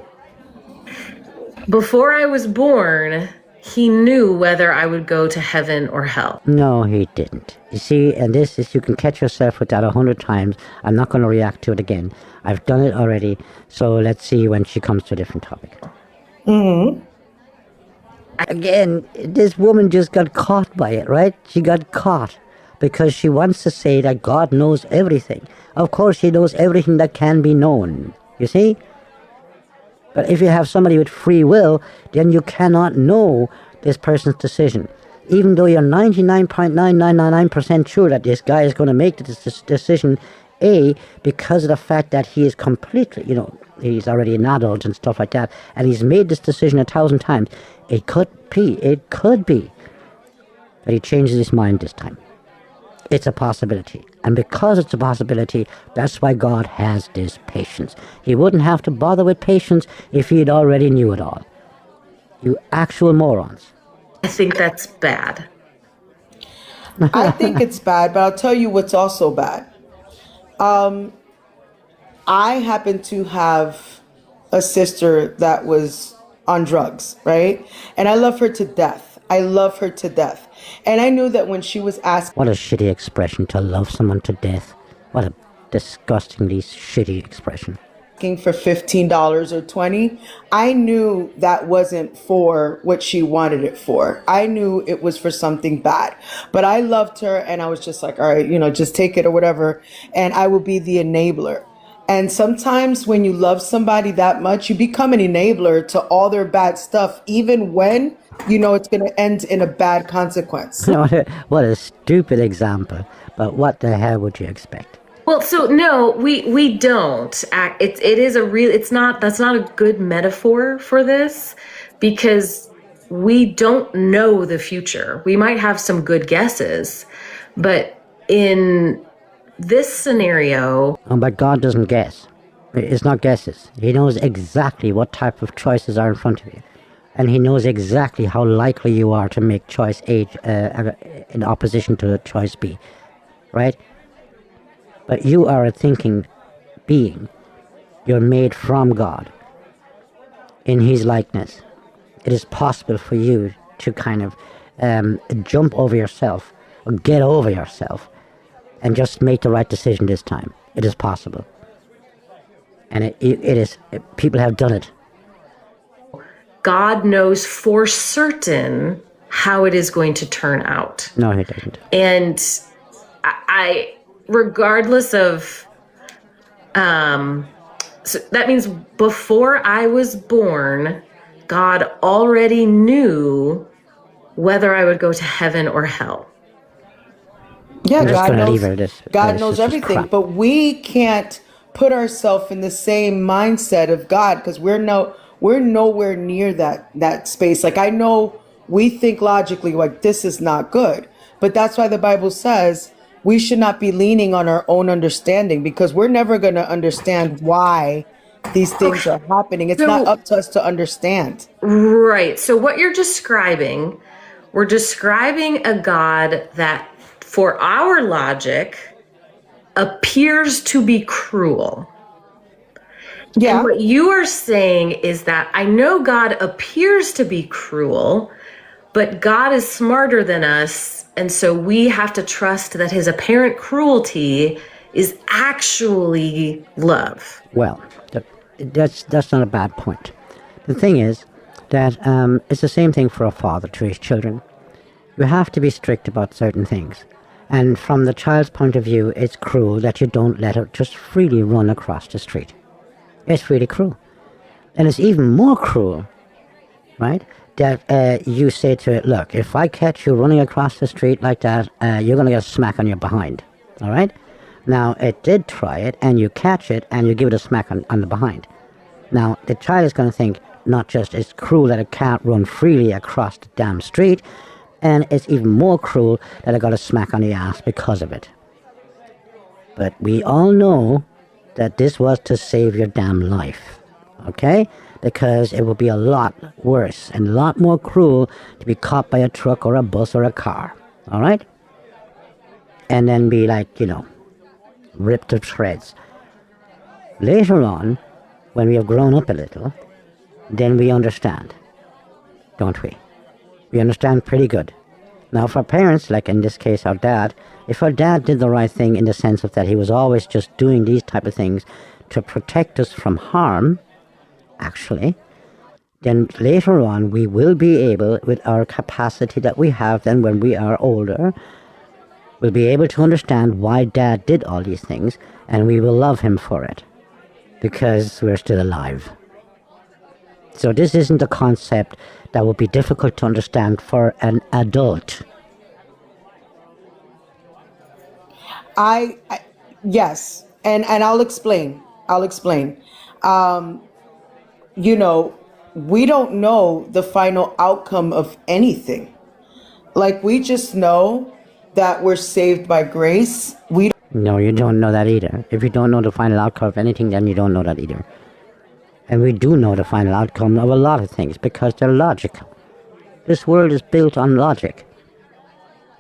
Speaker 2: before I was born, he knew whether I would go to heaven or hell.
Speaker 1: No, he didn't. You see, and this is, you can catch yourself with that 100 times. I'm not going to react to it again. I've done it already. So let's see when she comes to a different topic.
Speaker 4: Mm-hmm.
Speaker 1: Again, this woman just got caught by it, right? She got caught because she wants to say that God knows everything. Of course, he knows everything that can be known. You see? But if you have somebody with free will, then you cannot know this person's decision. Even though you're 99.9999% sure that this guy is going to make this decision, because of the fact that he is completely, he's already an adult and stuff like that, and he's made this decision 1,000 times. It could be that he changes his mind this time. It's a possibility. And because it's a possibility, that's why God has this patience. He wouldn't have to bother with patience if he had already knew it all. You actual morons.
Speaker 2: I think that's bad.
Speaker 4: I think it's bad, but I'll tell you what's also bad. I happen to have a sister that was on drugs, right? And I love her to death. I love her to death. And I knew that when she was asked...
Speaker 1: What a shitty expression, to love someone to death. What a disgustingly shitty expression.
Speaker 4: For $15 or $20, I knew that wasn't for what she wanted it for. I knew it was for something bad. But I loved her and I was just like, all right, just take it or whatever. And I will be the enabler. And sometimes when you love somebody that much, you become an enabler to all their bad stuff, even when you know it's going to end in a bad consequence.
Speaker 1: What a stupid example. But what the hell would you expect?
Speaker 2: Well, so no, we don't. That's not a good metaphor for this, because we don't know the future. We might have some good guesses, but in this scenario...
Speaker 1: But God doesn't guess. It's not guesses. He knows exactly what type of choices are in front of you. And he knows exactly how likely you are to make choice A in opposition to choice B. Right? But you are a thinking being. You're made from God in his likeness. It is possible for you to kind of jump over yourself or get over yourself and just make the right decision this time. It is possible. And it is, people have done it.
Speaker 2: God knows for certain how it is going to turn out.
Speaker 1: No, he doesn't.
Speaker 2: And I regardless of, so that means before I was born, God already knew whether I would go to heaven or hell.
Speaker 4: Yeah,
Speaker 1: just
Speaker 4: God
Speaker 1: gonna
Speaker 4: knows,
Speaker 1: leave it at this.
Speaker 4: God
Speaker 1: It's
Speaker 4: knows
Speaker 1: just
Speaker 4: everything,
Speaker 1: crap.
Speaker 4: but we can't put ourselves in the same mindset of God because we're nowhere near that space. Like, I know we think logically like this is not good, but that's why the Bible says we should not be leaning on our own understanding, because we're never going to understand why these things are happening. It's not
Speaker 2: So-
Speaker 4: up to us to understand.
Speaker 2: Right. So what you're describing, we're describing a God that for our logic appears to be cruel.
Speaker 4: Yeah.
Speaker 2: And what you are saying is that I know God appears to be cruel, but God is smarter than us, and so we have to trust that his apparent cruelty is actually love.
Speaker 1: Well, that's not a bad point. The thing is that it's the same thing for a father to his children. You have to be strict about certain things. And from the child's point of view, it's cruel that you don't let her just freely run across the street. It's really cruel. And it's even more cruel, right, that you say to it, look, if I catch you running across the street like that, you're going to get a smack on your behind, all right? Now, it did try it, and you catch it, and you give it a smack on the behind. Now, the child is going to think, not just it's cruel that it can't run freely across the damn street, and it's even more cruel that I got a smack on the ass because of it. But we all know that this was to save your damn life, okay? Because it would be a lot worse and a lot more cruel to be caught by a truck or a bus or a car, all right? And then be like, ripped to shreds. Later on, when we have grown up a little, then we understand, don't we? We understand pretty good. Now, for parents, like in this case our dad, if our dad did the right thing in the sense of that he was always just doing these type of things to protect us from harm, actually, then later on we will be able, with our capacity that we have then when we are older, we'll be able to understand why dad did all these things, and we will love him for it, because we're still alive. So this isn't a concept that would be difficult to understand for an adult.
Speaker 4: Yes, and I'll explain. We don't know the final outcome of anything. Like, we just know that we're saved by grace.
Speaker 1: No, you don't know that either. If you don't know the final outcome of anything, then you don't know that either. And we do know the final outcome of a lot of things because they're logical. This world is built on logic.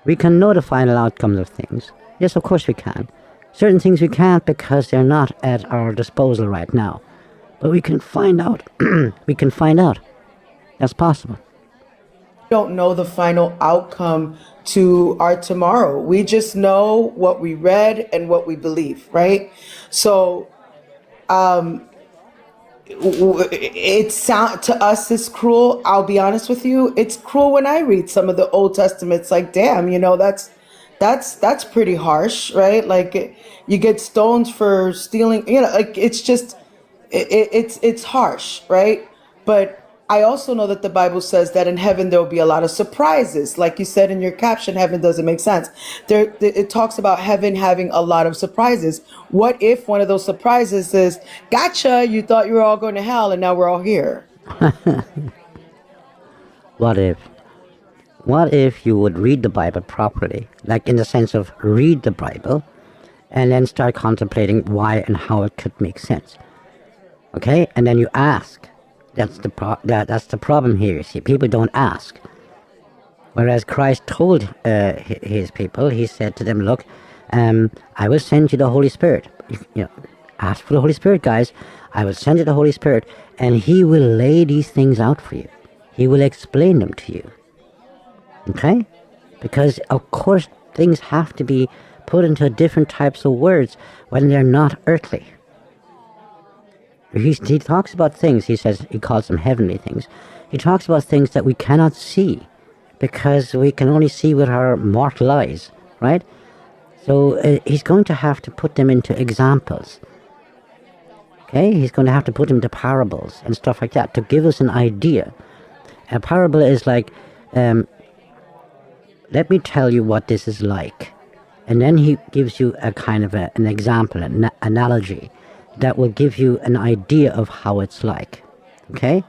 Speaker 1: We can know the final outcomes of things. Yes, of course we can. Certain things we can't because they're not at our disposal right now. But we can find out. We can find out. That's possible.
Speaker 4: We don't know the final outcome to our tomorrow. We just know what we read and what we believe, right? So, it sound to us is cruel. I'll be honest with you. It's cruel when I read some of the Old Testament. It's like, damn, that's pretty harsh, right? Like, you get stones for stealing, like, it's just, it's harsh, right? But I also know that the Bible says that in heaven there will be a lot of surprises. Like you said in your caption, heaven doesn't make sense. It talks about heaven having a lot of surprises. What if one of those surprises is, gotcha, you thought you were all going to hell and now we're all here?
Speaker 1: What if you would read the Bible properly, like in the sense of read the Bible, and then start contemplating why and how it could make sense. Okay? And then you ask. That's the problem here, you see. People don't ask. Whereas Christ told his people, he said to them, look, I will send you the Holy Spirit. Ask for the Holy Spirit, guys. I will send you the Holy Spirit, and he will lay these things out for you. He will explain them to you. Okay? Because, of course, things have to be put into different types of words when they're not earthly. He talks about things, he calls them heavenly things. He talks about things that we cannot see because we can only see with our mortal eyes, right? So he's going to have to put them into examples. Okay, he's going to have to put them into parables and stuff like that to give us an idea. A parable is like, let me tell you what this is like. And then he gives you a kind of an example, an analogy that will give you an idea of how it's like. Okay?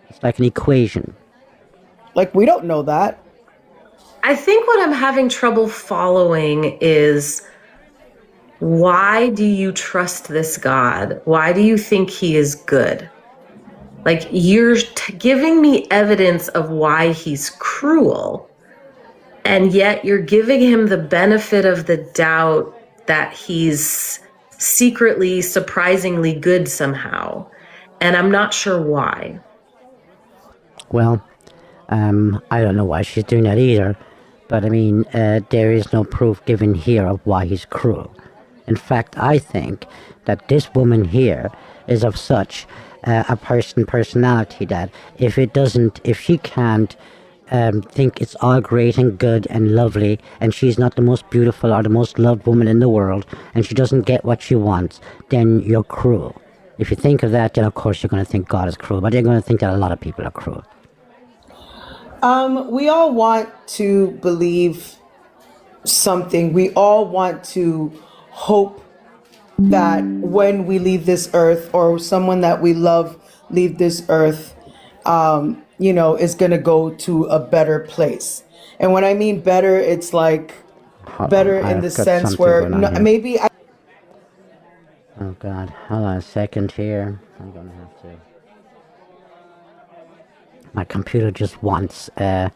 Speaker 1: It's like an equation.
Speaker 4: Like, we don't know that.
Speaker 2: I think what I'm having trouble following is, why do you trust this God? Why do you think he is good? Like, you're giving me evidence of why he's cruel, and yet you're giving him the benefit of the doubt that he's secretly, surprisingly good somehow. And I'm not sure why.
Speaker 1: Well, I don't know why she's doing that either. But I mean, there is no proof given here of why he's cruel. In fact, I think that this woman here is of such a personality that if she can't think it's all great and good and lovely, and she's not the most beautiful or the most loved woman in the world, and she doesn't get what she wants, then you're cruel. If you think of that, then of course you're going to think God is cruel, but you're going to think that a lot of people are cruel.
Speaker 4: We all want to believe something. We all want to hope that when we leave this earth, or someone that we love leave this earth, is going to go to a better place. And when I mean better, it's like better in the sense where maybe I...
Speaker 1: Oh God, hold on a second here. I'm going to have to... My computer just wants to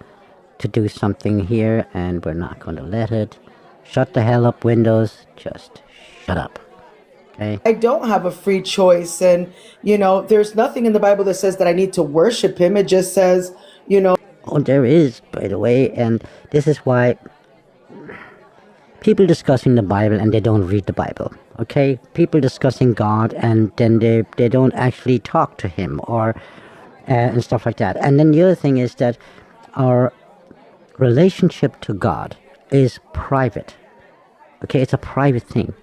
Speaker 1: do something here, and we're not going to let it. Shut the hell up, Windows. Just shut up. Okay?
Speaker 4: I don't have a free choice, and there's nothing in the Bible that says that I need to worship him. It just says,
Speaker 1: Oh, there is, by the way, and this is why people discussing the Bible and they don't read the Bible. Okay? People discussing God and then they don't actually talk to him or and stuff like that. And then the other thing is that our relationship to God is private. Okay, it's a private thing.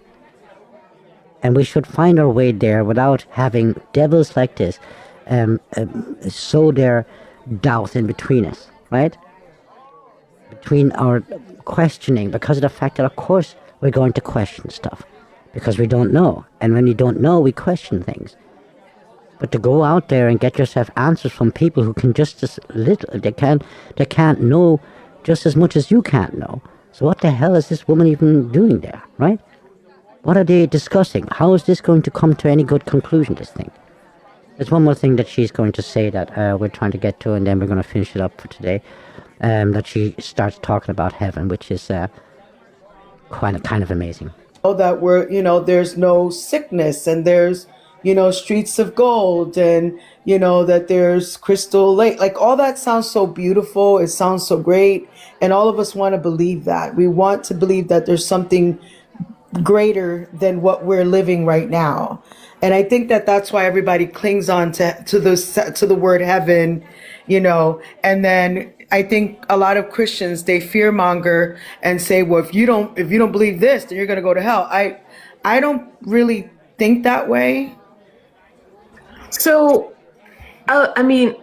Speaker 1: And we should find our way there without having devils like this sow their doubt in between us, right? Between our questioning, because of the fact that, of course, we're going to question stuff. Because we don't know. And when we don't know, we question things. But to go out there and get yourself answers from people who can just as little, they can't know just as much as you can't know. So what the hell is this woman even doing there, right? What are they discussing? How is this going to come to any good conclusion, this thing? There's one more thing that she's going to say that we're trying to get to, and then we're going to finish it up for today. That she starts talking about heaven, which is kind of amazing.
Speaker 4: Oh, that there's no sickness, and there's streets of gold, and that there's crystal lake. Like, all that sounds so beautiful. It sounds so great, and all of us want to believe that. We want to believe that there's something greater than what we're living right now. And I think that that's why everybody clings on to the word heaven, and then I think a lot of Christians, they fearmonger and say, well, if you don't believe this, then you're going to go to hell. I don't really think that way.
Speaker 2: So, I mean,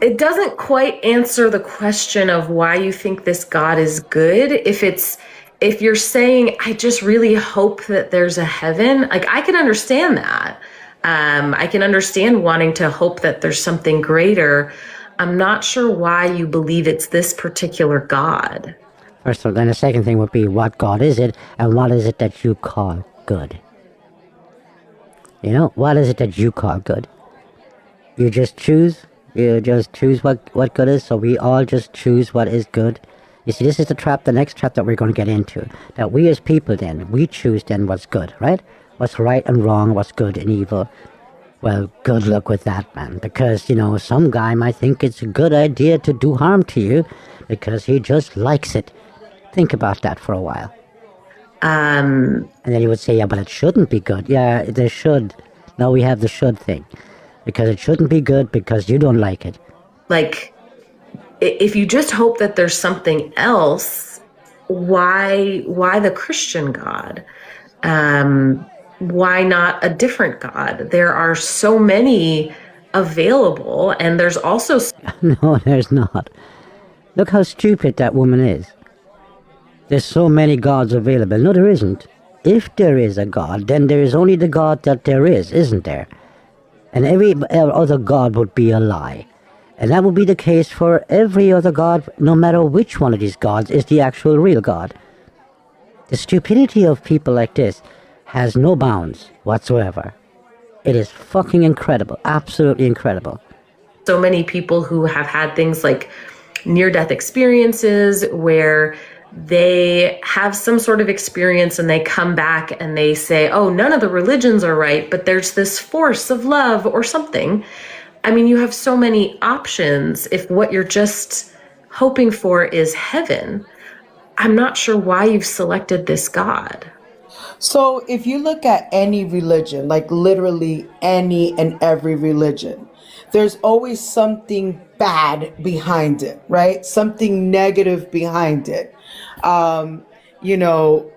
Speaker 2: it doesn't quite answer the question of why you think this God is good. If you're saying, I just really hope that there's a heaven, like, I can understand that. I can understand wanting to hope that there's something greater. I'm not sure why you believe it's this particular God.
Speaker 1: First of all, then the second thing would be, what God is it, and what is it that you call good? What is it that you call good? You just choose what good is, so we all just choose what is good. You see, this is the next trap that we're going to get into. That we as people then, we choose then what's good, right? What's right and wrong, what's good and evil. Well, good luck with that, man. Because, some guy might think it's a good idea to do harm to you because he just likes it. Think about that for a while.
Speaker 2: Um,
Speaker 1: And then you would say, yeah, but it shouldn't be good. Yeah, there should. Now we have the should thing. Because it shouldn't be good because you don't like it.
Speaker 2: like, if you just hope that there's something else, why the Christian God? Why not a different God? There are so many available, and there's also
Speaker 1: No, there's not. Look how stupid that woman is. There's so many gods available. No, there isn't. If there is a God, then there is only the God that there is, isn't there? And every other God would be a lie. And that would be the case for every other God, no matter which one of these gods is the actual real God. The stupidity of people like this has no bounds whatsoever. It is fucking incredible. Absolutely incredible.
Speaker 2: so many people who have had things like near-death experiences where they have some sort of experience and they come back and they say, oh, none of the religions are right, but there's this force of love or something. I mean, you have so many options if what you're just hoping for is heaven. I'm not sure why you've selected this God.
Speaker 4: So if you look at any religion, like literally any and every religion, there's always something bad behind it, right? Something negative behind it. You know,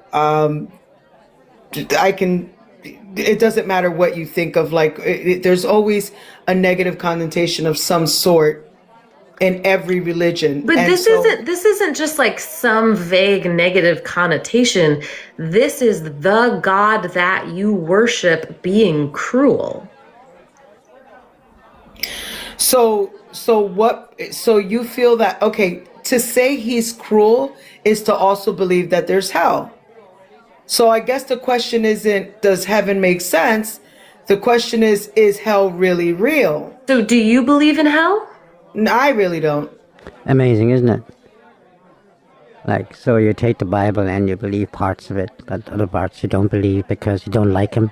Speaker 4: it doesn't matter what you think of, like, there's always a negative connotation of some sort in every religion.
Speaker 2: But
Speaker 4: And
Speaker 2: this
Speaker 4: so-
Speaker 2: isn't just like some vague negative connotation. This is the God that you worship being cruel.
Speaker 4: So you feel that, okay, to say he's cruel is to also believe that there's hell. So I guess the question isn't, does heaven make sense? The question is hell really real?
Speaker 2: So do you believe in hell?
Speaker 4: I really don't.
Speaker 1: Amazing, isn't it? Like, so you take the Bible and you believe parts of it, but other parts you don't believe because you don't like him.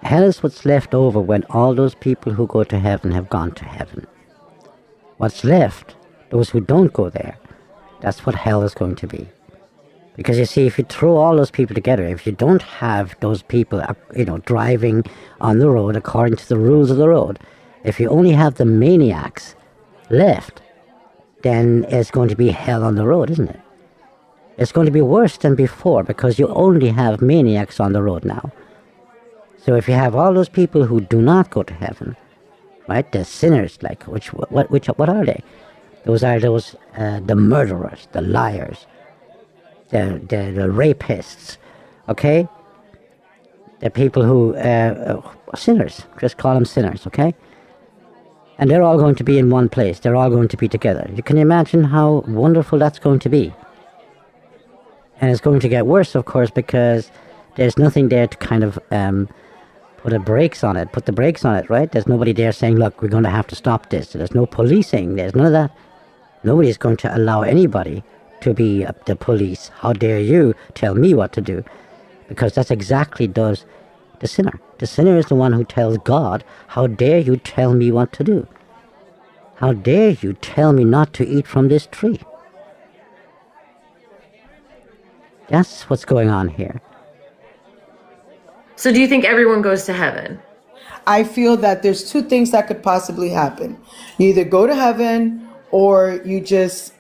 Speaker 1: Hell is what's left over when all those people who go to heaven have gone to heaven. What's left, those who don't go there, that's what hell is going to be. Because you see, if you throw all those people together, if you don't have those people, driving on the road according to the rules of the road, if you only have the maniacs left, then it's going to be hell on the road, isn't it? It's going to be worse than before because you only have maniacs on the road now. So if you have all those people who do not go to heaven, right, the sinners, like, what are they? Those are the murderers, the liars, the rapists, okay? The people who, sinners, just call them sinners, okay? And they're all going to be in one place. They're all going to be together. You can imagine how wonderful that's going to be. And it's going to get worse, of course, because there's nothing there to kind of put the brakes on it, right? There's nobody there saying, look, we're going to have to stop this. There's no policing. There's none of that. Nobody's going to allow anybody to be the police. How dare you tell me what to do? Because that's exactly does the sinner. The sinner is the one who tells God, how dare you tell me what to do? How dare you tell me not to eat from this tree? That's what's going on here.
Speaker 2: So do you think everyone goes to heaven?
Speaker 4: I feel that there's two things that could possibly happen. You either go to heaven or you just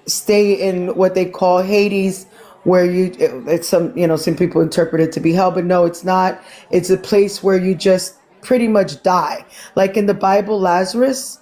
Speaker 4: stay in what they call Hades, where it's some people interpret it to be hell, but no, it's not. It's a place where you just pretty much die. Like in the Bible, Lazarus,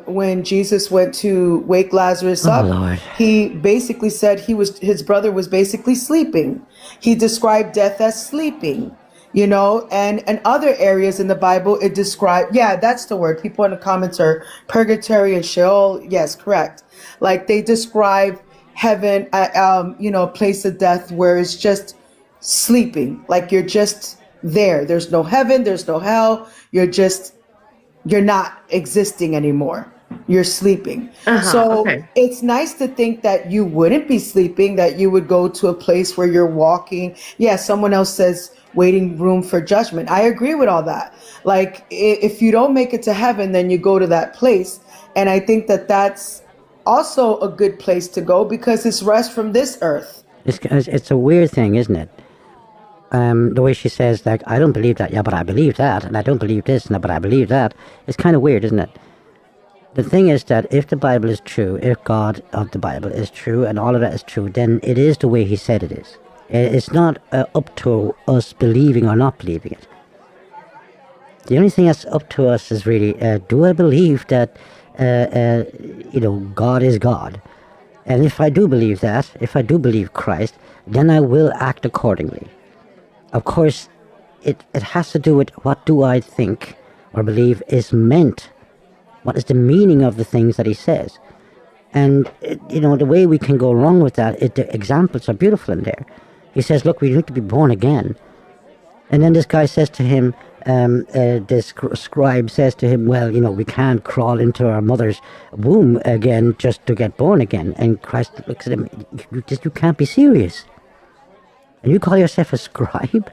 Speaker 4: when Jesus went to wake Lazarus up,
Speaker 1: Lord.
Speaker 4: he basically said his brother was basically sleeping. He described death as sleeping, and other areas in the Bible, it described, that's the word. People in the comments are purgatory and Sheol. Yes, correct. Like they describe heaven, a place of death where it's just sleeping. Like you're just there. There's no heaven. There's no hell. You're not existing anymore. You're sleeping.
Speaker 2: Okay.
Speaker 4: It's nice to think that you wouldn't be sleeping, that you would go to a place where you're walking. Yeah, someone else says waiting room for judgment. I agree with all that. Like if you don't make it to heaven, then you go to that place. And I think that that's also a good place to go because it's rest from this earth.
Speaker 1: It's a weird thing, isn't it? The way she says, like, I don't believe that, yeah, but I believe that, and I don't believe this, but I believe that. It's kind of weird, isn't it? The thing is that if the Bible is true, if God of the Bible is true, and all of that is true, then it is the way he said it is. It's not up to us believing or not believing it. The only thing that's up to us is really, do I believe that, God is God? And if I do believe that, if I do believe Christ, then I will act accordingly. Of course, it has to do with what do I think or believe is meant. What is the meaning of the things that he says? And, the way we can go wrong with that, the examples are beautiful in there. He says, look, we need to be born again. And then this guy says to him, this scribe says to him, well, we can't crawl into our mother's womb again just to get born again. And Christ looks at him, you can't be serious. And you call yourself a scribe?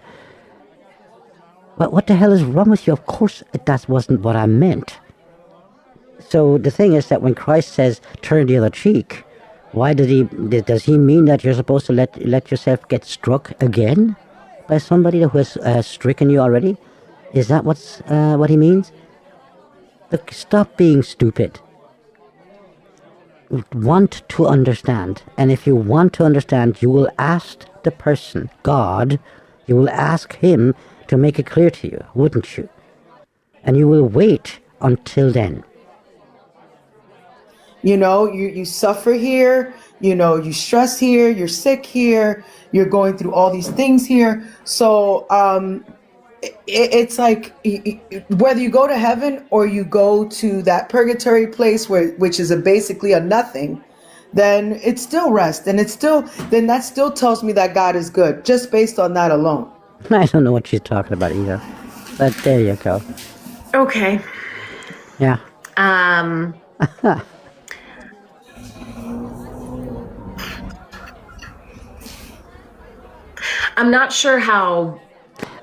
Speaker 1: Well, what the hell is wrong with you? Of course, that wasn't what I meant. So the thing is that when Christ says, turn the other cheek, does he mean that you're supposed to let yourself get struck again by somebody who has stricken you already? Is that what he means? Look, stop being stupid. Want to understand. And if you want to understand, you will ask the person, God, you will ask him to make it clear to you, wouldn't you? And you will wait until then.
Speaker 4: You suffer here, you stress here, you're sick here, you're going through all these things here. So it's like whether you go to heaven or you go to that purgatory place which is basically a nothing, then it's still rest. And then that still tells me that God is good, just based on that alone.
Speaker 1: I don't know what she's talking about either. But there you go.
Speaker 2: Okay.
Speaker 1: Yeah.
Speaker 2: I'm not sure how.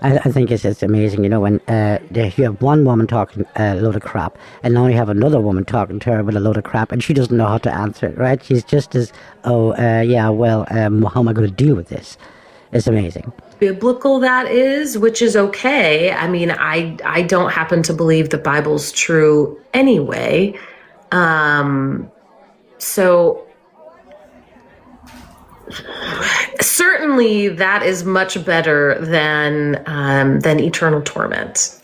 Speaker 1: I think it's amazing, when you have one woman talking a load of crap, and now you have another woman talking to her with a load of crap, and she doesn't know how to answer it, right? She's just as, how am I going to deal with this? It's amazing.
Speaker 2: Biblical that is, which is okay. I mean, I don't happen to believe the Bible's true anyway. So certainly that is much better than eternal torment.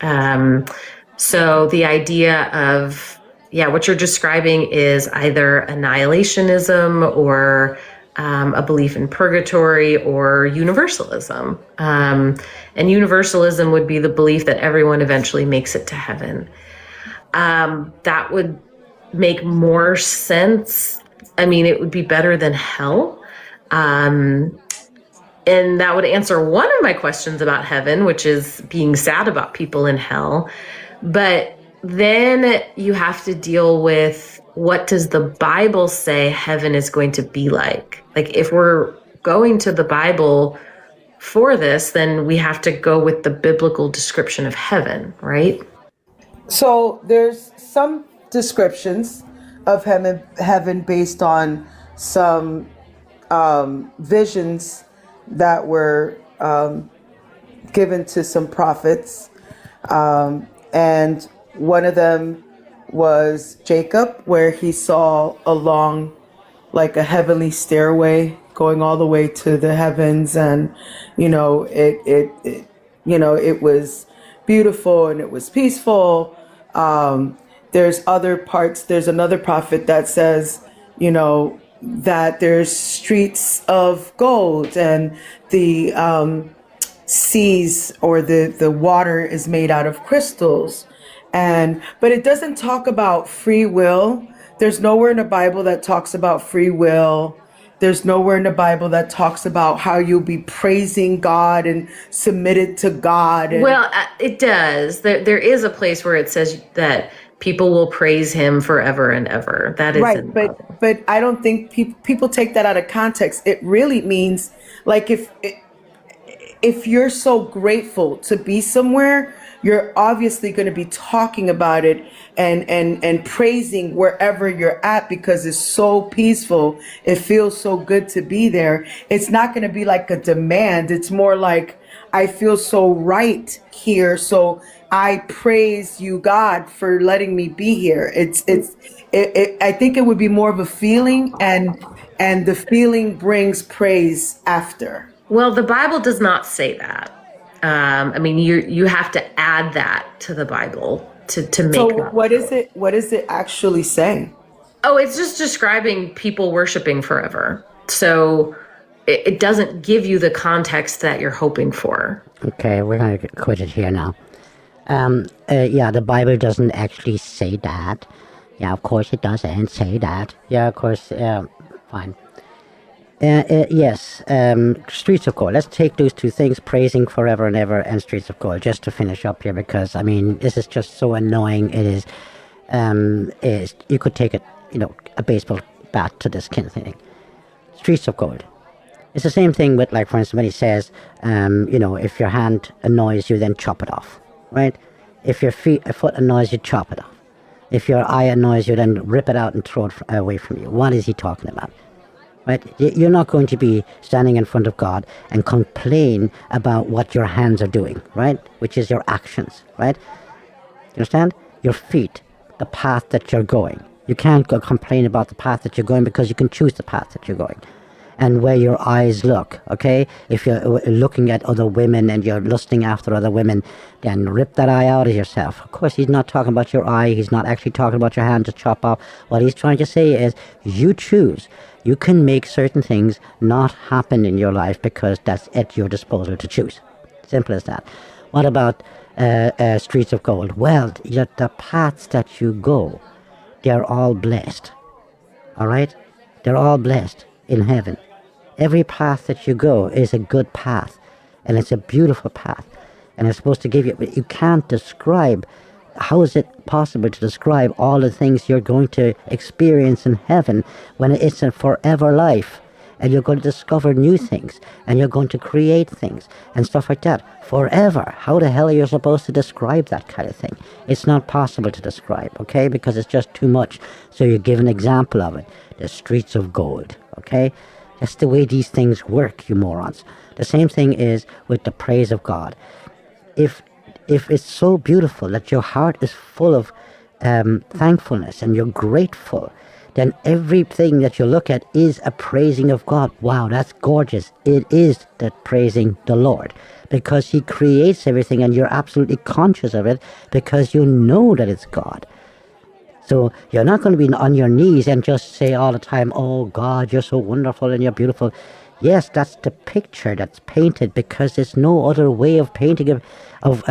Speaker 2: So the idea of, what you're describing is either annihilationism or a belief in purgatory or universalism. And universalism would be the belief that everyone eventually makes it to heaven. That would make more sense. I mean, it would be better than hell. And that would answer one of my questions about heaven, which is being sad about people in hell. But then you have to deal with, what does the Bible say heaven is going to be like? Like, if we're going to the Bible for this, then we have to go with the biblical description of heaven, right?
Speaker 4: So there's some descriptions of heaven based on some visions that were given to some prophets. And one of them was Jacob, where he saw along like a heavenly stairway going all the way to the heavens. And, it was beautiful and it was peaceful. There's other parts. There's another prophet that says, that there's streets of gold and the seas or the water is made out of crystals. But it doesn't talk about free will. There's nowhere in the Bible that talks about free will. There's nowhere in the Bible that talks about how you'll be praising God and submitted to God.
Speaker 2: Well, it does. There is a place where it says that people will praise him forever and ever. That is
Speaker 4: right. But I don't think people take that out of context. It really means, like, if you're so grateful to be somewhere, you're obviously going to be talking about it and praising wherever you're at because it's so peaceful. It feels so good to be there. It's not going to be like a demand. It's more like, I feel so right here. So I praise you, God, for letting me be here. I think it would be more of a feeling, and the feeling brings praise after.
Speaker 2: Well, the Bible does not say that. I mean, you have to add that to the Bible to make
Speaker 4: So
Speaker 2: that.
Speaker 4: what does it actually say?
Speaker 2: Oh, it's just describing people worshiping forever. So it doesn't give you the context that you're hoping for.
Speaker 1: Okay, we're going to quit it here now. Yeah, the Bible doesn't actually say that. Yeah, of course it doesn't say that. Yeah, of course, fine. Yes, Streets of Gold. Let's take those two things, praising forever and ever and Streets of Gold, just to finish up here, because, I mean, this is just so annoying. It is, you could take it, a baseball bat to this kind of thing. Streets of Gold. It's the same thing with, like, for instance, when he says, if your hand annoys you, then chop it off, right? If your foot annoys you, chop it off. If your eye annoys you, then rip it out and throw it away from you. What is he talking about? Right? You're not going to be standing in front of God and complain about what your hands are doing, right? Which is your actions, right? You understand? Your feet, the path that you're going. You can't go complain about the path that you're going because you can choose the path that you're going. And where your eyes look, okay? If you're looking at other women and you're lusting after other women, then rip that eye out of yourself. Of course, he's not talking about your eye. He's not actually talking about your hand to chop off. What he's trying to say is, you choose. You can make certain things not happen in your life because that's at your disposal to choose. Simple as that. What about Streets of Gold? Well, the paths that you go, they're all blessed. All right? They're all blessed in heaven. Every path that you go is a good path, and it's a beautiful path, and it's supposed to give you, but you can't describe. How is it possible to describe all the things you're going to experience in heaven when it's a forever life, and you're going to discover new things, and you're going to create things and stuff like that forever? How the hell are you supposed to describe that kind of thing? It's not possible to describe, okay, because it's just too much. So you give an example of it. The Streets of Gold, okay? That's the way these things work, you morons. The same thing is with the praise of God. If it's so beautiful that your heart is full of thankfulness and you're grateful, then everything that you look at is a praising of God. Wow, that's gorgeous. It is that praising the Lord, because he creates everything and you're absolutely conscious of it because you know that it's God. So you're not going to be on your knees and just say all the time, oh God, you're so wonderful and you're beautiful. Yes, that's the picture that's painted, because there's no other way of painting, of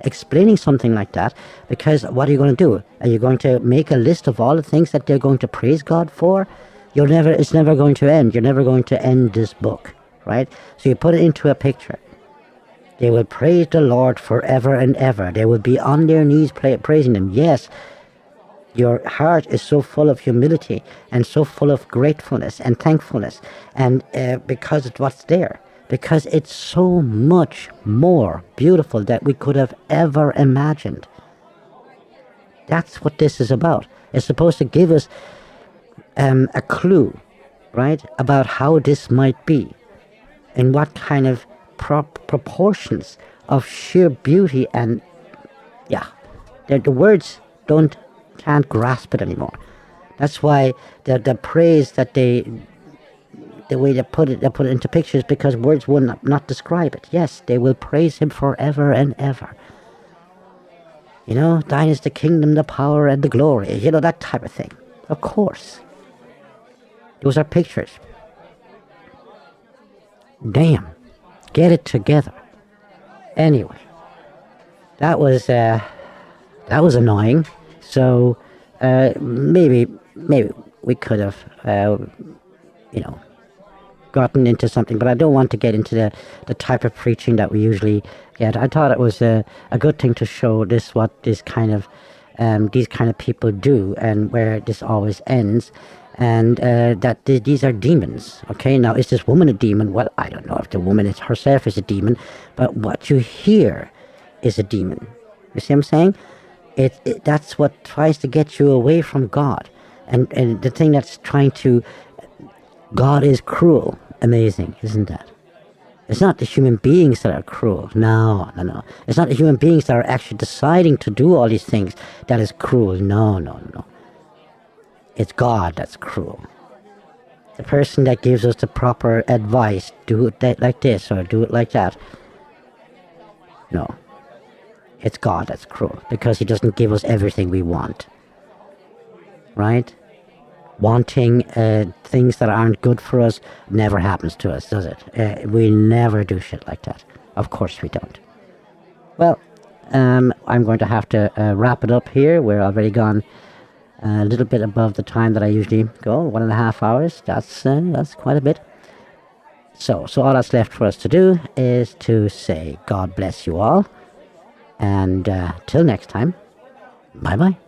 Speaker 1: explaining something like that. Because what are you going to do? Are you going to make a list of all the things that they're going to praise God for? It's never going to end. You're never going to end this book, right? So you put it into a picture. They will praise the Lord forever and ever. They will be on their knees praising him. Yes. Your heart is so full of humility and so full of gratefulness and thankfulness, and because of what's there, because it's so much more beautiful than we could have ever imagined. That's what this is about. It's supposed to give us a clue, right, about how this might be, and what kind of proportions of sheer beauty, and yeah, the words can't grasp it anymore. That's why the praise that the way they put it into pictures, because words will not describe it. Yes, they will praise him forever and ever. Thine is the kingdom, the power, and the glory. That type of thing. Of course. Those are pictures. Damn. Get it together. Anyway. That was annoying. So maybe we could have, gotten into something, but I don't want to get into the type of preaching that we usually get. I thought it was a good thing to show what this kind of these kind of people do, and where this always ends, and that these are demons. Okay, now is this woman a demon? Well, I don't know if the woman herself is a demon, but what you hear is a demon. You see what I'm saying? That's what tries to get you away from God. And the thing that's trying to... God is cruel. Amazing, isn't that? It's not the human beings that are cruel. No. It's not the human beings that are actually deciding to do all these things that is cruel. No. It's God that's cruel. The person that gives us the proper advice, do it like this or do it like that. No. It's God that's cruel because he doesn't give us everything we want. Right? Wanting things that aren't good for us never happens to us, does it? We never do shit like that. Of course we don't. Well, I'm going to have to wrap it up here. We're already gone a little bit above the time that I usually go, 1.5 hours. That's quite a bit. So all that's left for us to do is to say God bless you all. And till next time, bye-bye.